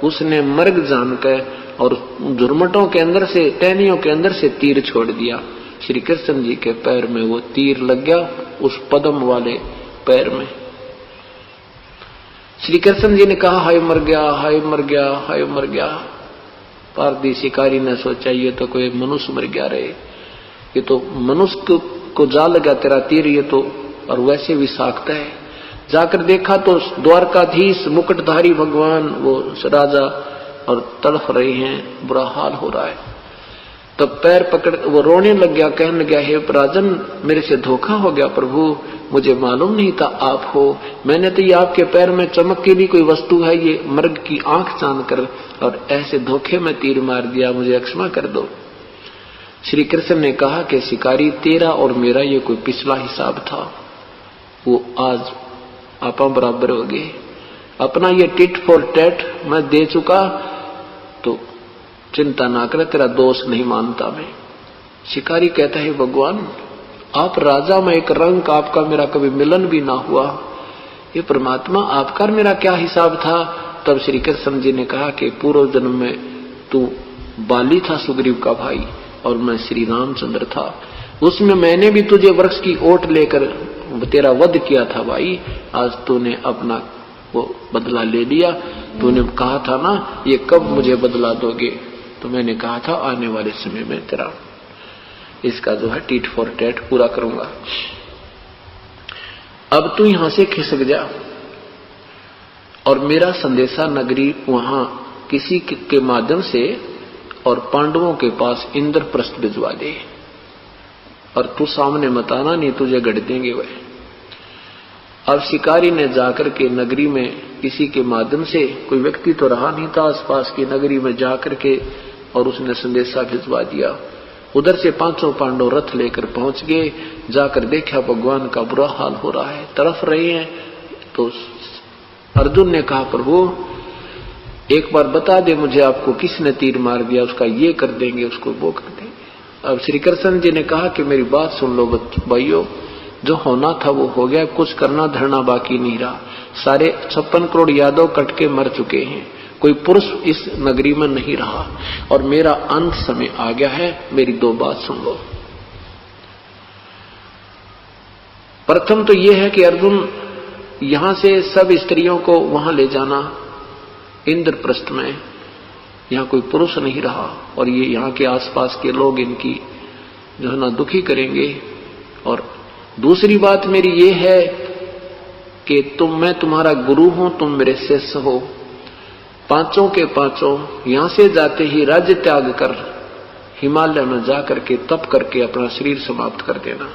उसने मृग जानकर और झुरमटों के अंदर से, टहनियों के अंदर से तीर छोड़ दिया। श्री कृष्ण जी के पैर में वो तीर लग गया, उस पद्म वाले पैर में। श्री कृष्ण जी ने कहा, हाय मर गया, हाय मर गया, हाय मर गया। पारदी शिकारी ने सोचा ये तो कोई मनुष्य मर गया रे, ये तो मनुष्य को जा लगा तेरा तीर, ये तो और वैसे विषाक्त है। जाकर देखा तो द्वारकाधीश मुकुटधारी भगवान वो राजा और तड़फ रहे हैं, बुरा हाल हो रहा है। तो पैर पकड़ वो रोने लग गया, कहने लगा, हे राजन मेरे से धोखा हो गया प्रभु, मुझे मालूम नहीं था आप हो। मैंने तो ये आपके पैर में चमक की भी कोई वस्तु है, ये मर्ग की आंख जानकर और ऐसे धोखे में तीर मार दिया, मुझे क्षमा कर दो। श्री कृष्ण ने कहा कि शिकारी तेरा और मेरा ये कोई पिछला हिसाब था, वो आज आपा बराबर हो गए। अपना ये टिट फॉर टैट मैं दे चुका, तो चिंता ना करे, तेरा दोष नहीं मानता मैं। शिकारी कहता है, भगवान आप राजा में एक रंग, आपका मेरा कभी मिलन भी ना हुआ, ये परमात्मा आपका मेरा क्या हिसाब था। तब श्री कृष्ण जी ने कहा कि पूर्व जन्म में तू बाली था, सुग्रीव का भाई, और मैं श्री रामचंद्र था। उसमें मैंने भी तुझे वृक्ष की ओट लेकर तेरा वध किया था भाई। आज तूने अपना वो बदला ले लिया। तूने कहा था ना ये कब मुझे बदला दोगे, तो मैंने कहा था आने वाले समय में तेरा इसका जो है टीट फॉर टैट पूरा करूंगा। अब तू यहां से खिसक जा और मेरा संदेशा नगरी वहां किसी के माध्यम से और पांडवों के पास इंद्रप्रस्थ भिजवा दे, और तू सामने मत आना, नहीं तुझे गढ़ देंगे वह। अब शिकारी ने जाकर के नगरी में किसी के माध्यम से, कोई व्यक्ति तो रहा नहीं था आसपास की नगरी में, जाकर के और उसने संदेशा भिजवा दिया। उधर से पांचों पांडव रथ लेकर पहुंच गए। जाकर देखा भगवान का बुरा हाल हो रहा है, तरफ रहे हैं। तो अर्जुन ने कहा, प्रभु एक बार बता दे मुझे, आपको किसने तीर मार दिया, उसका ये कर देंगे, उसको वो कर देंगे। अब श्री कृष्ण जी ने कहा कि मेरी बात सुन लो भाइयों, जो होना था वो हो गया, कुछ करना धरना बाकी नहीं रहा। सारे 56 करोड़ यादव कट के मर चुके हैं, कोई पुरुष इस नगरी में नहीं रहा, और मेरा अंत समय आ गया है। मेरी दो बात सुन लो। प्रथम तो यह है कि अर्जुन यहां से सब स्त्रियों को वहां ले जाना इंद्रप्रस्थ में, यहां कोई पुरुष नहीं रहा, और ये यहां के आसपास के लोग इनकी जो है ना दुखी करेंगे। और दूसरी बात मेरी ये है कि मैं तुम्हारा गुरु हूं, तुम मेरे शिष्य हो। पांचों के पांचों यहां से जाते ही राज्य त्याग कर हिमालय में जाकर के तप करके अपना शरीर समाप्त कर देना।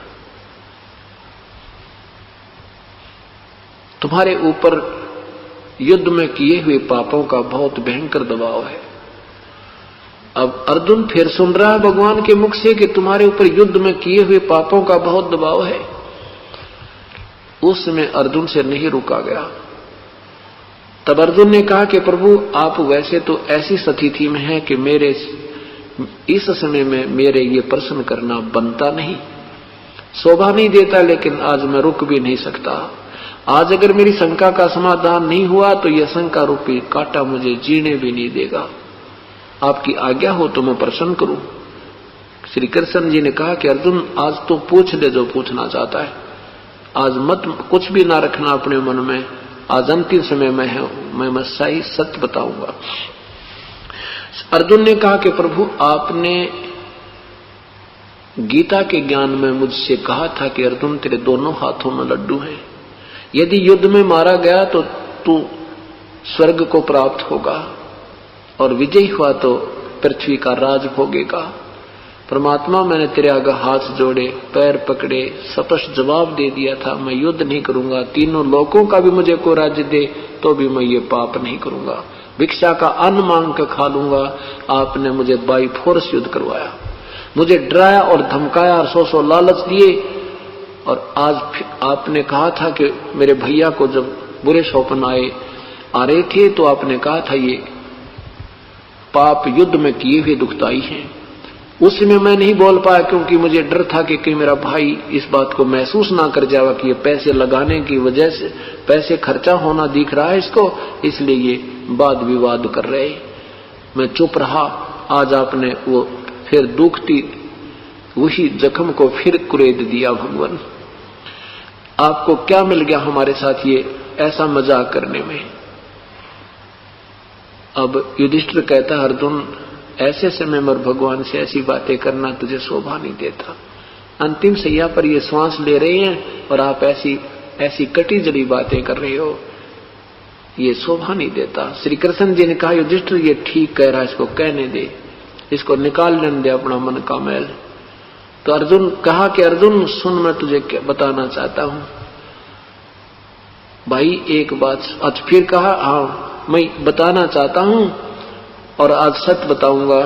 तुम्हारे ऊपर युद्ध में किए हुए पापों का बहुत भयंकर दबाव है। अब अर्जुन फिर सुन रहा है भगवान के मुख से कि तुम्हारे ऊपर युद्ध में किए हुए पापों का बहुत दबाव है। उस समय अर्जुन से नहीं रुका गया। तब अर्जुन ने कहा कि प्रभु आप वैसे तो ऐसी स्थिति में हैं कि मेरे इस समय में मेरे ये प्रश्न करना बनता नहीं, शोभा नहीं देता, लेकिन आज मैं रुक भी नहीं सकता। आज अगर मेरी शंका का समाधान नहीं हुआ तो यह शंका रूपी कांटा मुझे जीने भी नहीं देगा। आपकी आज्ञा हो तो मैं प्रश्न करूं। श्री कृष्ण जी ने कहा कि अर्जुन आज तो पूछ ले जो पूछना चाहता है, आज मत कुछ भी ना रखना अपने मन में। आज अंतिम समय में है, मैं सही सत्य बताऊंगा। अर्जुन ने कहा कि प्रभु आपने गीता के ज्ञान में मुझसे कहा था कि अर्जुन तेरे दोनों हाथों में लड्डू हैं, यदि युद्ध में मारा गया तो तू स्वर्ग को प्राप्त होगा, और विजयी हुआ तो पृथ्वी का राज भोगेगा। परमात्मा मैंने तेरे आगे हाथ जोड़े, पैर पकड़े, स्पष्ट जवाब दे दिया था, मैं युद्ध नहीं करूंगा। तीनों लोकों का भी मुझे को राज्य दे तो भी मैं ये पाप नहीं करूंगा। भिक्षा का अन्न मांग कर खा लूंगा। आपने मुझे बाई फोर्स युद्ध करवाया, मुझे डराया और धमकाया और सौ लालच दिए। और आज आपने कहा था कि मेरे भैया को जब बुरे स्वप्न आ रहे थे तो आपने कहा था ये पाप युद्ध में किए हुए दुखदाई हैं। उस समय मैं नहीं बोल पाया क्योंकि मुझे डर था कि कहीं मेरा भाई इस बात को महसूस ना कर जाएगा कि ये पैसे लगाने की वजह से पैसे खर्चा होना दिख रहा है इसको, इसलिए ये वाद विवाद कर रहे। मैं चुप रहा। आज आपने वो फिर दुखती वही जख्म को फिर कुरेद दिया। भगवान आपको क्या मिल गया हमारे साथ ये ऐसा मजाक करने में। अब युधिष्ठिर कहता है अर्जुन ऐसे समय मर भगवान से ऐसी बातें करना तुझे शोभा नहीं देता। अंतिम सैया पर ये श्वास ले रहे हैं और आप ऐसी ऐसी कटी जली बातें कर रहे हो, ये शोभा नहीं देता। श्री कृष्ण जी ने कहा युधिष्ठिर ये ठीक कह रहा है, इसको कहने दे, इसको निकाल लेने दे अपना मन का मैल। तो अर्जुन कहा कि अर्जुन सुन, मैं तुझे क्या बताना चाहता हूं भाई एक बात। आज फिर कहा हाँ मैं बताना चाहता हूं और आज सच बताऊंगा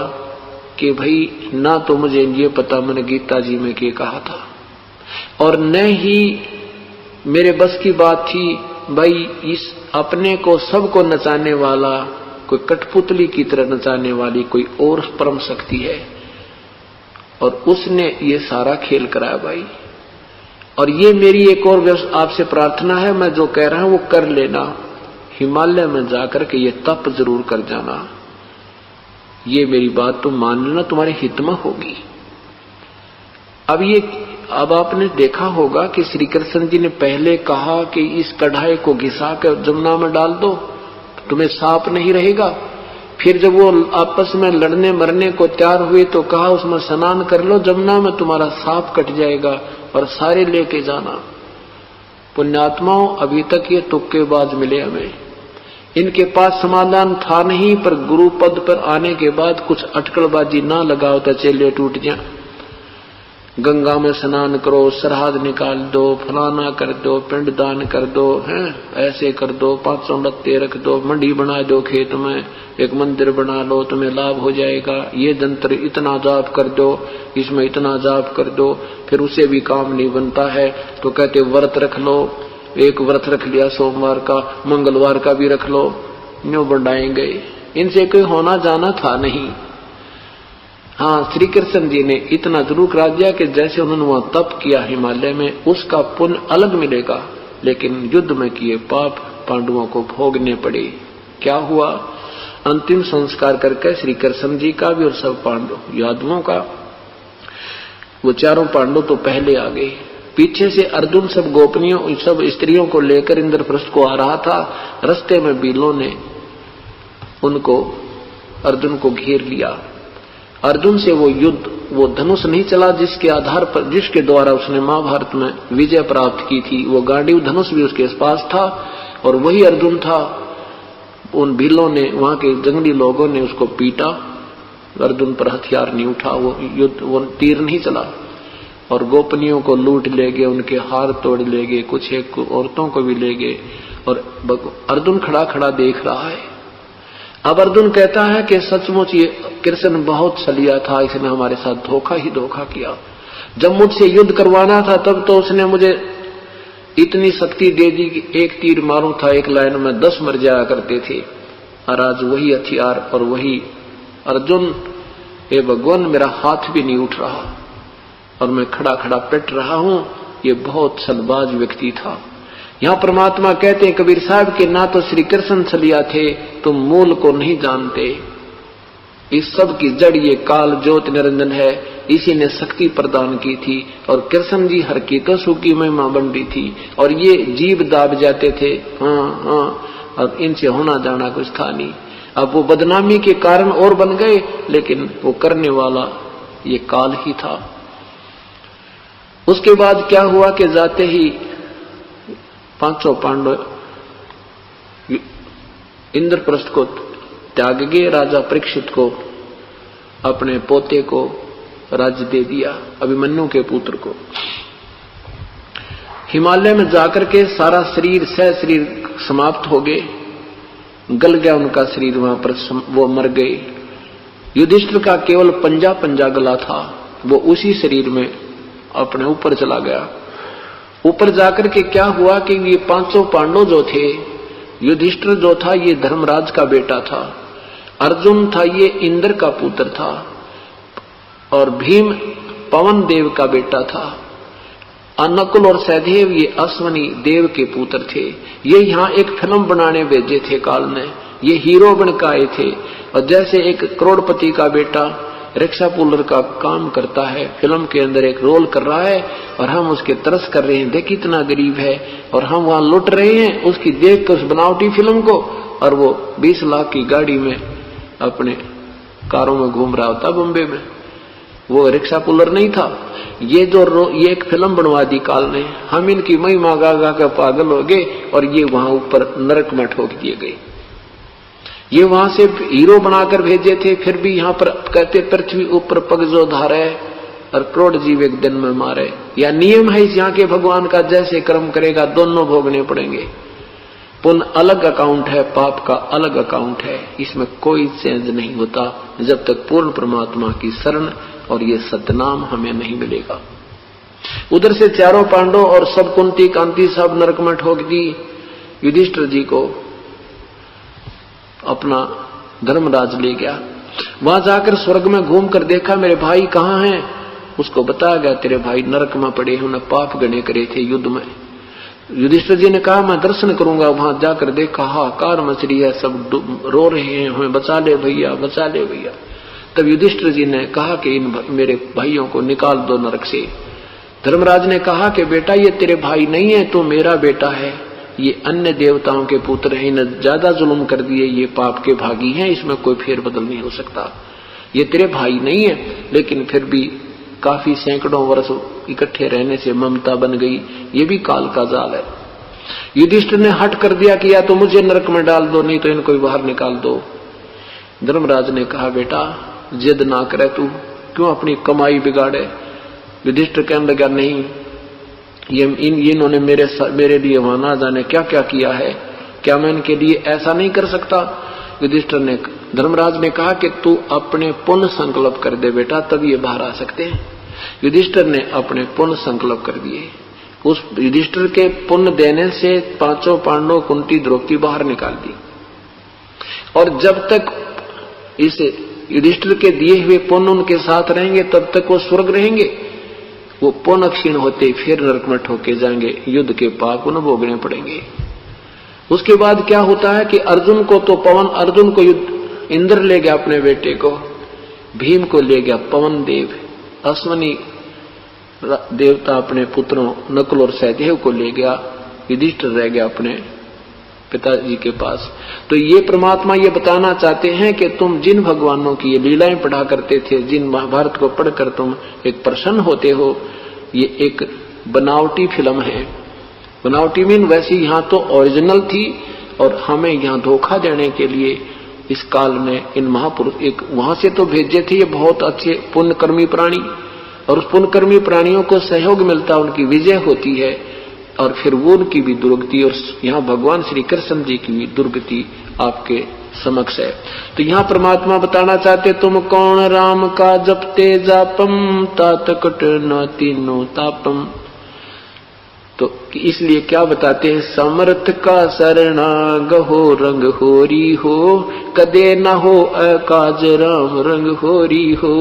कि भाई ना तो मुझे ये पता मैंने गीता जी में क्या कहा था और न ही मेरे बस की बात थी भाई इस अपने को सबको नचाने वाला कोई कठपुतली की तरह नचाने वाली कोई और परम शक्ति है और उसने ये सारा खेल कराया भाई। और ये मेरी एक और आपसे प्रार्थना है, मैं जो कह रहा हूं वो कर लेना, हिमालय में जाकर के ये तप जरूर कर जाना, ये मेरी बात तुम मान लेना, तुम्हारे हित में होगी। अब आपने देखा होगा कि श्री कृष्ण जी ने पहले कहा कि इस कढ़ाई को घिसा कर जमुना में डाल दो तुम्हें सांप नहीं रहेगा। फिर जब वो आपस में लड़ने मरने को तैयार हुए तो कहा उसमें स्नान कर लो जमुना में, तुम्हारा सांप कट जाएगा और सारे लेके जाना। पुण्यात्माओं अभी तक ये तुक्केबाज मिले हमें, इनके पास समाधान था नहीं, पर गुरु पद पर आने के बाद कुछ अटकलबाजी ना लगाओ तो चेले टूट जाए। गंगा में स्नान करो, श्राद्ध निकाल दो, फलाना कर दो, पिंड दान कर दो, हैं ऐसे कर दो, 500 लत्ते रख दो, मंडी बना दो, खेत में एक मंदिर बना लो, तुम्हें लाभ हो जाएगा, ये जंत्र इतना जाप कर दो, इसमें इतना जाप कर दो, फिर उसे भी काम नहीं बनता है तो कहते व्रत रख लो, एक व्रत रख लिया सोमवार का, मंगलवार का भी रख लो, न्यों बढ़ाएंगे। इनसे कोई होना जाना था नहीं। हाँ श्री कृष्ण जी ने इतना जरूर करा दिया कि जैसे उन्होंने वहां तप किया हिमालय में उसका पुण्य अलग मिलेगा, लेकिन युद्ध में किए पाप पांडवों को भोगने पड़े। क्या हुआ, अंतिम संस्कार करके श्री कृष्ण जी का भी और सब पांडव यादवों का, वो चारों पांडव तो पहले आ गए, पीछे से अर्जुन सब गोपनियों सब स्त्रियों को लेकर इंद्रप्रस्थ को आ रहा था। रास्ते में बीलों ने उनको अर्जुन को घेर लिया। अर्जुन से वो युद्ध वो धनुष नहीं चला जिसके आधार पर जिसके द्वारा उसने महाभारत में विजय प्राप्त की थी, वो गांडीव धनुष भी उसके पास था और वही अर्जुन था। उन भीलों ने वहां के जंगली लोगों ने उसको पीटा, अर्जुन पर हथियार नहीं उठा, वो युद्ध वो तीर नहीं चला और गोपनियों को लूट ले गए, उनके हार तोड़ ले गए, कुछ एक औरतों को भी ले गए और अर्जुन खड़ा खड़ा देख रहा है। अब अर्जुन कहता है कि सचमुच ये कृष्ण बहुत छलिया था, इसने हमारे साथ धोखा ही धोखा किया। जब मुझसे युद्ध करवाना था तब तो उसने मुझे इतनी शक्ति दे दी कि एक तीर मारूं था एक लाइन में 10 मर जाया करते थे, और आज वही हथियार और वही अर्जुन, हे भगवान मेरा हाथ भी नहीं उठ रहा और मैं खड़ा खड़ा पिट रहा हूं। ये बहुत छलबाज व्यक्ति था। यहां परमात्मा कहते हैं कबीर साहब के ना तो श्री कृष्ण छलिया थे, तुम मूल को नहीं जानते। इस सब की जड़ ये काल ज्योत निरंजन है, इसी ने शक्ति प्रदान की थी और कृष्ण जी हर की तो सुखी महिमा बन रही थी और ये जीव दाब जाते थे। हाँ और इनसे होना जाना कुछ था नहीं। अब वो बदनामी के कारण और बन गए, लेकिन वो करने वाला ये काल ही था। उसके बाद क्या हुआ कि जाते ही 500 पांडव इंद्रप्रस्थ को त्याग गए, राजा परीक्षित को अपने पोते को राज्य दे दिया, अभिमन्यु के पुत्र को। हिमालय में जाकर के सारा शरीर शरीर समाप्त हो गए, गल गया उनका शरीर, वहां पर वो मर गए। युधिष्ठिर का केवल पंजा पंजा गला था, वो उसी शरीर में अपने ऊपर चला गया। ऊपर जाकर के क्या हुआ कि ये 500 पांडव जो थे, युधिष्ठिर जो था ये धर्मराज का बेटा था, अर्जुन था ये इंद्र का पुत्र था और भीम पवन देव का बेटा था, नकुल और सहदेव ये अश्वनी देव के पुत्र थे। ये यहाँ एक फिल्म बनाने भेजे थे काल में, ये हीरो बन के आए थे। और जैसे एक करोड़पति का बेटा रिक्शा पुलर का काम करता है, फिल्म के अंदर एक रोल कर रहा है और हम उसके तरस कर रहे हैं, देख कितना गरीब है, और हम वहां लुट रहे हैं उसकी देख के उस बनावटी फिल्म को, और वो 20 लाख की गाड़ी में अपने कारों में घूम रहा होता बॉम्बे में। वो रिक्शा पुलर नहीं था। ये एक फिल्म बनवा दी काल ने, हम इनकी महिमा गा गा के पागल हो गए और ये वहां ऊपर नरक में ठोक दिए गए। ये वहां से हीरो बनाकर भेजे थे, फिर भी यहाँ पर कहते पृथ्वी ऊपर पग जो धारे और करोड़ जीव एक दिन में मारे। या नियम है इस यहाँ के भगवान का, जैसे कर्म करेगा दोनों भोगने पड़ेंगे। पुण्य अलग अकाउंट है, पाप का अलग अकाउंट है, इसमें कोई चेंज नहीं होता जब तक पूर्ण परमात्मा की शरण और ये सतनाम हमें नहीं मिलेगा। उधर से चारों पांडव और सब कुंती कांति सब नरक में ठोक दी। युधिष्ठिर जी को अपना धर्मराज ले गया, वहां जाकर स्वर्ग में घूम कर देखा मेरे भाई कहाँ हैं। उसको बताया गया तेरे भाई नरक में पड़े, उन्हें पाप गणे करे थे युद्ध में। युधिष्ठिर जी ने कहा मैं दर्शन करूंगा। वहां जाकर देखा हाहाकार मच रही है, सब रो रहे हैं, हमें बचा ले भैया, बचा ले भैया। तब युधिष्ठिर जी ने कहा कि इन मेरे भाइयों को निकाल दो नरक से। धर्मराज ने कहा कि बेटा ये तेरे भाई नहीं है, तू मेरा बेटा है, ये अन्य देवताओं के पुत्र हैं, इन्हें ज्यादा जुल्म कर दिए, ये पाप के भागी हैं, इसमें कोई फेरबदल नहीं हो सकता। ये तेरे भाई नहीं है, लेकिन फिर भी काफी सैकड़ों वर्ष इकट्ठे रहने से ममता बन गई, ये भी काल का जाल है। युधिष्ठिर ने हट कर दिया कि या तो मुझे नरक में डाल दो, नहीं तो इनको बाहर निकाल दो। धर्मराज ने कहा बेटा जिद ना करे, तू क्यों अपनी कमाई बिगाड़े। युधिष्ठिर कहने लगा नहीं, इन्होंने मेरे लिए वहां ना जाने क्या क्या किया है, क्या मैं इनके लिए ऐसा नहीं कर सकता। युधिष्ठिर ने धर्मराज ने कहा कि तू अपने पुण्य संकल्प कर दे बेटा, तब ये बाहर आ सकते हैं। युधिष्ठिर ने अपने पुण्य संकल्प कर दिए। उस युधिष्ठिर के पुण्य देने से पांचों पांडव कुंती द्रौपदी बाहर निकाल दी। और जब तक इस युधिष्ठिर के दिए हुए पुण्य उनके साथ रहेंगे तब तक वो स्वर्ग रहेंगे। वो पुण्य क्षीण होते फिर नरक में ठोके जाएंगे, युद्ध के पाप उन्हें भोगने पड़ेंगे। उसके बाद क्या होता है कि अर्जुन को तो पवन, अर्जुन को इंद्र ले गया अपने बेटे को, भीम को ले गया पवन देव, अश्वनी देवता अपने पुत्रों नकुल और सहदेव को ले गया, युधिष्ठिर रह गया अपने पिताजी के पास। तो ये परमात्मा ये बताना चाहते हैं कि तुम जिन भगवानों की ये लीलाएं पढ़ा करते थे, जिन महाभारत को पढ़कर तुम एक प्रसन्न होते हो, ये एक बनावटी फिल्म है। बनावटी मीन वैसी यहाँ तो ओरिजिनल थी, और हमें यहाँ धोखा देने के लिए इस काल में इन महापुरुष एक वहां से तो भेजे थे ये बहुत अच्छे पुण्यकर्मी प्राणी, और उस पुण्यकर्मी प्राणियों को सहयोग मिलता, उनकी विजय होती है, और फिर वो उनकी भी दुर्गति, और यहाँ भगवान श्री कृष्ण जी की भी दुर्गति आपके समक्ष है। तो यहाँ परमात्मा बताना चाहते तुम कौन राम का जपते जापम तात कट न तीनों तापम। तो इसलिए क्या बताते हैं, समर्थ का शरणा गहो रंग होरी हो, कदे न हो अकाज राम रंग होरी हो।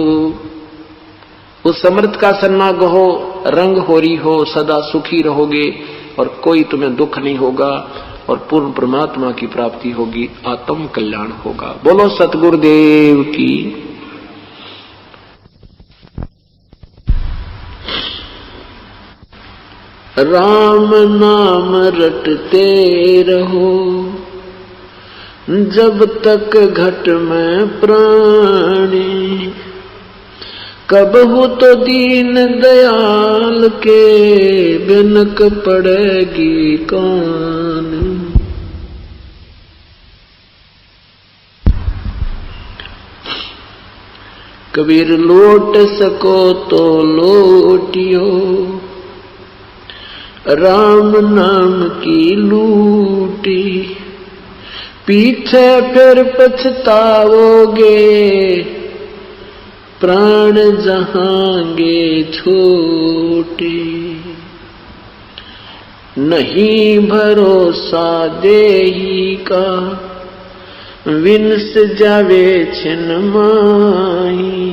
उस समर्थ का शरणा गहो रंग होरी हो, सदा सुखी रहोगे और कोई तुम्हें दुख नहीं होगा, और पूर्ण परमात्मा की प्राप्ति होगी, आत्म कल्याण होगा। बोलो सतगुरुदेव की। राम नाम रटते रहो जब तक घट में प्राणी, कबहू तो दीन दयाल के बिनक पड़ेगी कान। कबीर लौट सको तो लौटियो, राम नाम की लूटी, पीछे फिर पछताओगे, प्राण जहांगे छोटे। नहीं भरोसा देही का, विनस जावे छिन माही,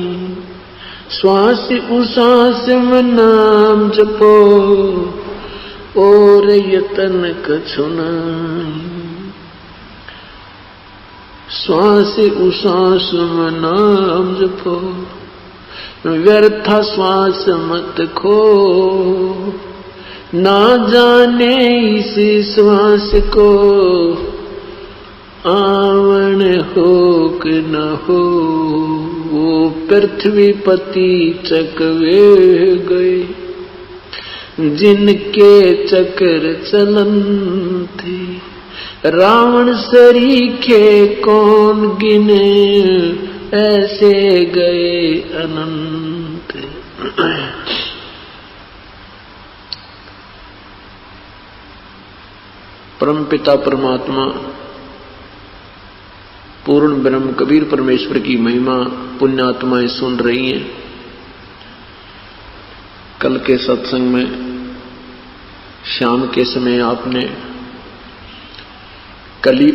श्वास उश्वास में नाम जपो, और यतन कछु नहीं। श्वास उश्वास में नाम जपो, व्यर्था श्वास मत खो, ना जाने इस श्वास को आवण हो कि न हो। वो पृथ्वी पति चकवे गए, जिनके चक्र चलन थे, रावण सरीखे कौन गिने, ऐसे गए अनंत। परमपिता परमात्मा पूर्ण ब्रह्म कबीर परमेश्वर की महिमा पुण्यात्माएं सुन रही हैं। कल के सत्संग में शाम के समय आपने कली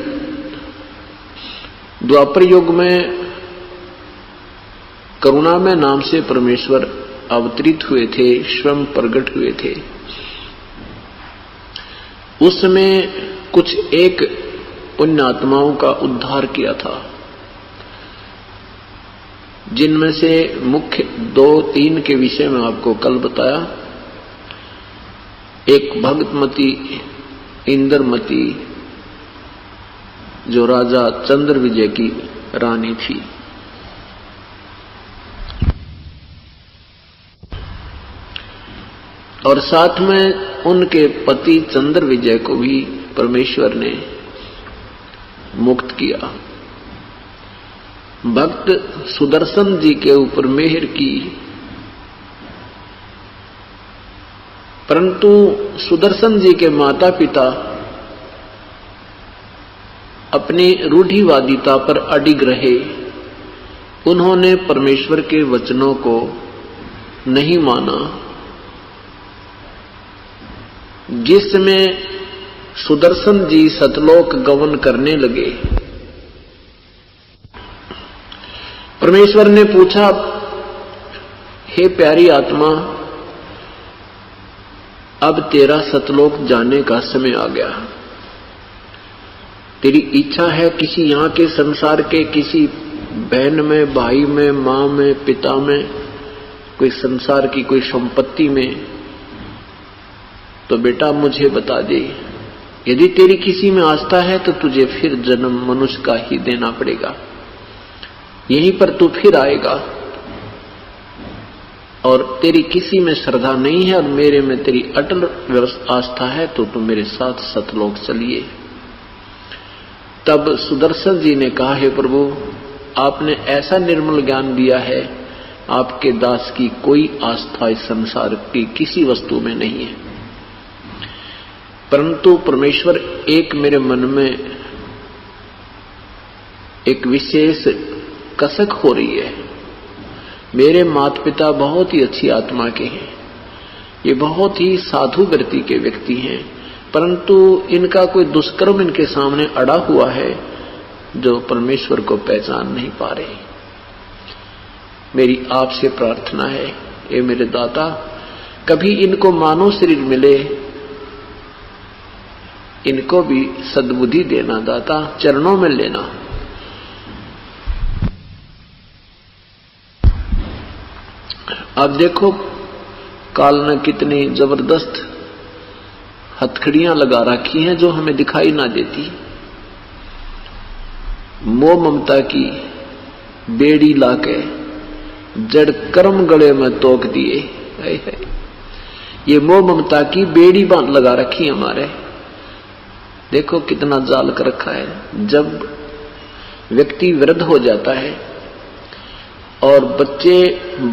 द्वापर युग में करुणामय नाम से परमेश्वर अवतरित हुए थे, स्वयं प्रकट हुए थे। उस समय कुछ एक पुण्यात्माओं का उद्धार किया था, जिनमें से मुख्य 2-3 के विषय में आपको कल बताया। एक भगतमती इंद्रमती जो राजा चंद्र विजय की रानी थी, और साथ में उनके पति चंद्र विजय को भी परमेश्वर ने मुक्त किया। भक्त सुदर्शन जी के ऊपर मेहर की, परंतु सुदर्शन जी के माता पिता अपनी रूढ़िवादिता पर अडिग रहे। उन्होंने परमेश्वर के वचनों को नहीं माना, जिसमें सुदर्शन जी सतलोक गमन करने लगे। परमेश्वर ने पूछा, हे प्यारी आत्मा, अब तेरा सतलोक जाने का समय आ गया। तेरी इच्छा है किसी यहाँ के संसार के किसी बहन में, भाई में, माँ में, पिता में, कोई संसार की कोई संपत्ति में, तो बेटा मुझे बता दे। यदि तेरी किसी में आस्था है तो तुझे फिर जन्म मनुष्य का ही देना पड़ेगा, यहीं पर तू फिर आएगा। और तेरी किसी में श्रद्धा नहीं है और मेरे में तेरी अटल आस्था है, तो तू मेरे साथ सतलोक चलिए। तब सुदर्शन जी ने कहा, हे प्रभु, आपने ऐसा निर्मल ज्ञान दिया है, आपके दास की कोई आस्था इस संसार की किसी वस्तु में नहीं है, परंतु परमेश्वर एक मेरे मन में एक विशेष कसक हो रही है। मेरे माता पिता बहुत ही अच्छी आत्मा के हैं, ये बहुत ही साधु वृत्ति के व्यक्ति हैं, परंतु इनका कोई दुष्कर्म इनके सामने अड़ा हुआ है जो परमेश्वर को पहचान नहीं पा रहे। मेरी आपसे प्रार्थना है, ये मेरे दाता, कभी इनको मानव शरीर मिले, इनको भी सद्बुद्धि देना दाता, चरणों में लेना। अब देखो काल ने कितनी जबरदस्त हथकड़ियां लगा रखी हैं जो हमें दिखाई ना देती। मोह ममता की बेड़ी लाके जड़ कर्म गले में तोक दिए। ये मोह ममता की बेड़ी बांध लगा रखी है हमारे। देखो कितना जाल कर रखा है। जब व्यक्ति वृद्ध हो जाता है और बच्चे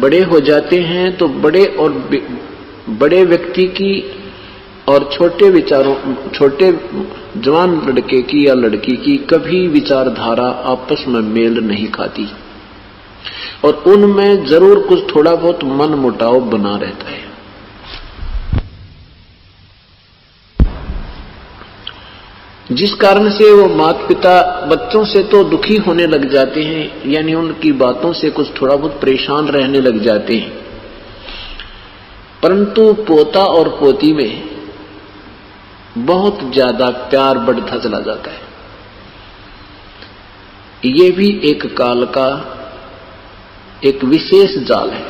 बड़े हो जाते हैं तो बड़े व्यक्ति की और छोटे विचारों, छोटे जवान लड़के की या लड़की की कभी विचारधारा आपस में मेल नहीं खाती और उनमें जरूर कुछ थोड़ा बहुत मन मुटाव बना रहता है। जिस कारण से वो माता पिता बच्चों से तो दुखी होने लग जाते हैं, यानी उनकी बातों से कुछ थोड़ा बहुत परेशान रहने लग जाते हैं, परंतु पोता और पोती में बहुत ज्यादा प्यार बढ़ता चला जाता है। ये भी एक काल का एक विशेष जाल है।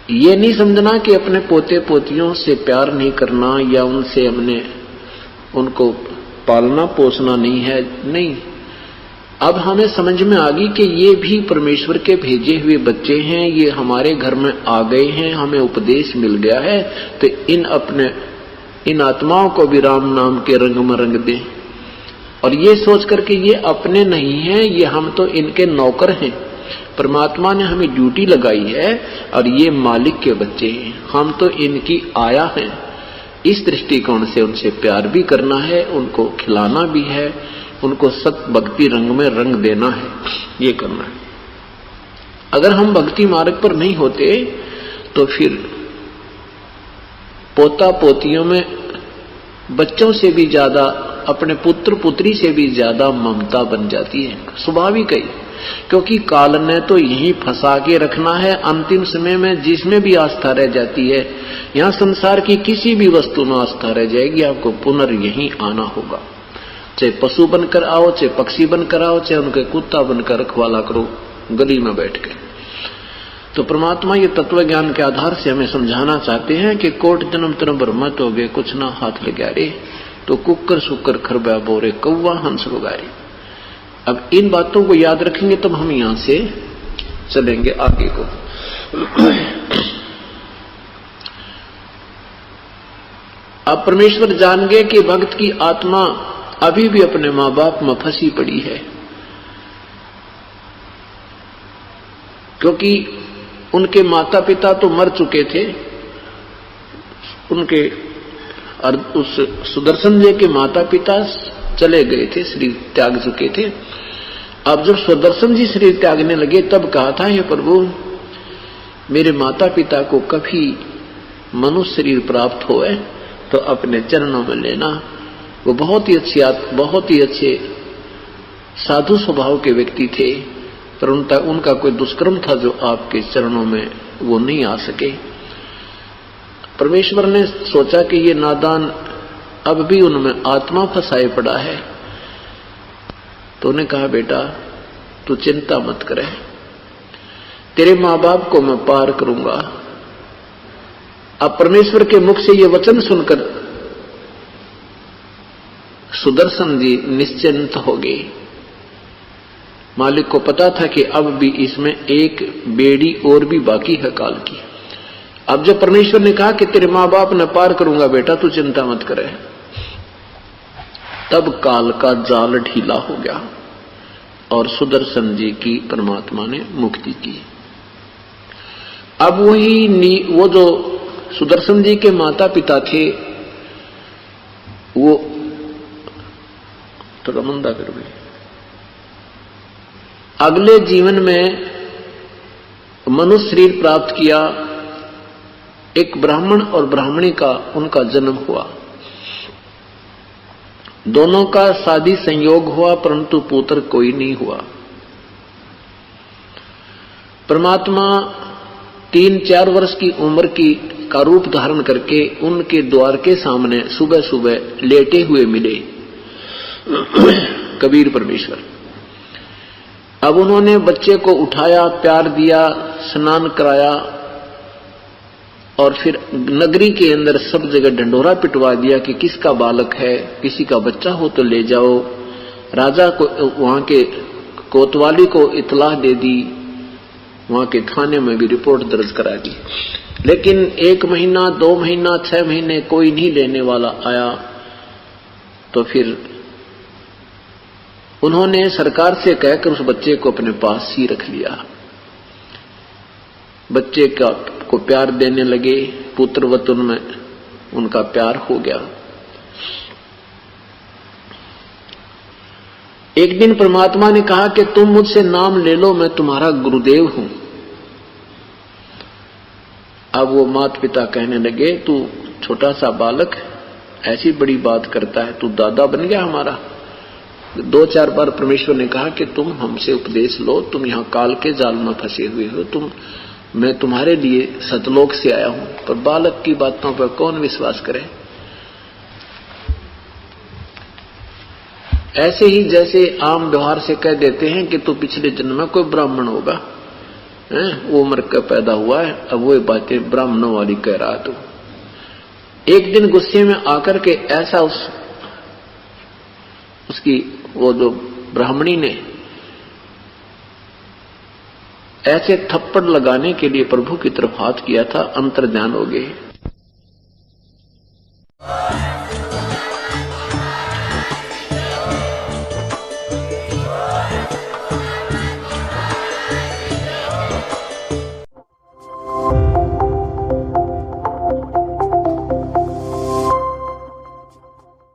ये नहीं समझना कि अपने पोते पोतियों से प्यार नहीं करना या उनसे हमने उनको पालना पोसना नहीं है, नहीं। अब हमें समझ में आ गई कि ये भी परमेश्वर के भेजे हुए बच्चे हैं, ये हमारे घर में आ गए हैं, हमें उपदेश मिल गया है, तो इन आत्माओं को भी राम नाम के रंग में रंग दें। और ये सोच करके ये अपने नहीं हैं, ये हम तो इनके नौकर हैं। परमात्मा ने हमें ड्यूटी लगाई है और ये मालिक के बच्चे हैं, हम तो इनकी आया हैं। इस दृष्टिकोण से उनसे प्यार भी करना है, उनको खिलाना भी है, उनको सत भक्ति रंग में रंग देना है, ये करना है। अगर हम भक्ति मार्ग पर नहीं होते तो फिर पोता पोतियों में बच्चों से भी ज्यादा, अपने पुत्र पुत्री से भी ज्यादा ममता बन जाती है, स्वाभाविक है। क्योंकि काल ने तो यहीं फंसा के रखना है। अंतिम समय में जिसमें भी आस्था रह जाती है, यहाँ संसार की किसी भी वस्तु में आस्था रह जाएगी, आपको पुनर् यहीं आना होगा। चाहे पशु बनकर आओ, चाहे पक्षी बनकर आओ, चाहे उनके कुत्ता बनकर रखवाला करो गली में बैठ के। तो परमात्मा ये तत्व ज्ञान के आधार से हमें समझाना चाहते हैं कि कोट जन्म तरम ब्रह्मत हो गए, कुछ ना हाथ लगा रे, तो कुकर सुकर खरबा बोरे कौवा हंस बगारे। अब इन बातों को याद रखेंगे तब हम यहां से चलेंगे आगे को। अब परमेश्वर जान गए कि भक्त की आत्मा अभी भी अपने मां बाप में फंसी पड़ी है, क्योंकि उनके माता पिता तो मर चुके थे। उनके उस सुदर्शन जी के माता पिता चले गए थे, शरीर त्याग चुके थे। अब जब सुदर्शन जी शरीर त्यागने लगे तब कहा था, हे प्रभु मेरे माता पिता को कभी मनुष्य शरीर प्राप्त होए तो अपने चरणों में लेना। वो बहुत ही अच्छे साधु स्वभाव के व्यक्ति थे, पर उनका कोई दुष्कर्म था जो आपके चरणों में वो नहीं आ सके। परमेश्वर ने सोचा कि ये नादान अब भी उनमें आत्मा फंसाए पड़ा है, तो उन्हें कहा बेटा तू चिंता मत करे, तेरे मां बाप को मैं पार करूंगा। अब परमेश्वर के मुख से ये वचन सुनकर सुदर्शन जी निश्चिंत हो गए। मालिक को पता था कि अब भी इसमें एक बेड़ी और भी बाकी है काल की। अब जब परमेश्वर ने कहा कि तेरे मां बाप ने पार करूंगा बेटा तू चिंता मत करे, तब काल का जाल ढीला हो गया और सुदर्शन जी की परमात्मा ने मुक्ति की। अब वो जो सुदर्शन जी के माता पिता थे, वो थोड़ा मंदा कर भी, अगले जीवन में मनुष्य शरीर प्राप्त किया। एक ब्राह्मण और ब्राह्मणी का उनका जन्म हुआ, दोनों का शादी संयोग हुआ, परंतु पुत्र कोई नहीं हुआ। परमात्मा 3-4 वर्ष की उम्र का रूप धारण करके उनके द्वार के सामने सुबह सुबह लेटे हुए मिले कबीर परमेश्वर। अब उन्होंने बच्चे को उठाया, प्यार दिया, स्नान कराया और फिर नगरी के अंदर सब जगह ढंढोरा पिटवा दिया कि किसका बालक है, किसी का बच्चा हो तो ले जाओ। राजा को, वहां के कोतवाली को इतला दे दी, वहां के थाने में भी रिपोर्ट दर्ज करा दी। लेकिन 1 महीना, 2 महीना, 6 महीने कोई नहीं लेने वाला आया। तो फिर उन्होंने सरकार से कहकर उस बच्चे को अपने पास ही रख लिया। बच्चे को प्यार देने लगे, पुत्रवत उनमें उनका प्यार हो गया। एक दिन परमात्मा ने कहा कि तुम मुझसे नाम ले लो, मैं तुम्हारा गुरुदेव हूं। अब वो माता पिता कहने लगे तू छोटा सा बालक ऐसी बड़ी बात करता है, तू दादा बन गया हमारा। 2-4 बार परमेश्वर ने कहा कि तुम हमसे उपदेश लो, तुम यहां काल के जाल में फंसे हुए हो, मैं तुम्हारे लिए सतलोक से आया हूं। पर बालक की बातों पर कौन विश्वास करे। ऐसे ही जैसे आम व्यवहार से कह देते हैं कि तू पिछले जन्म में कोई ब्राह्मण होगा, वो मर कर पैदा हुआ है, अब वो बातें ब्राह्मणों वाली कह रहा तू। एक दिन गुस्से में आकर के ऐसा उसकी वो जो ब्राह्मणी ने ऐसे थप्पड़ लगाने के लिए प्रभु की तरफ हाथ किया था, अंतर्ध्यान हो गए।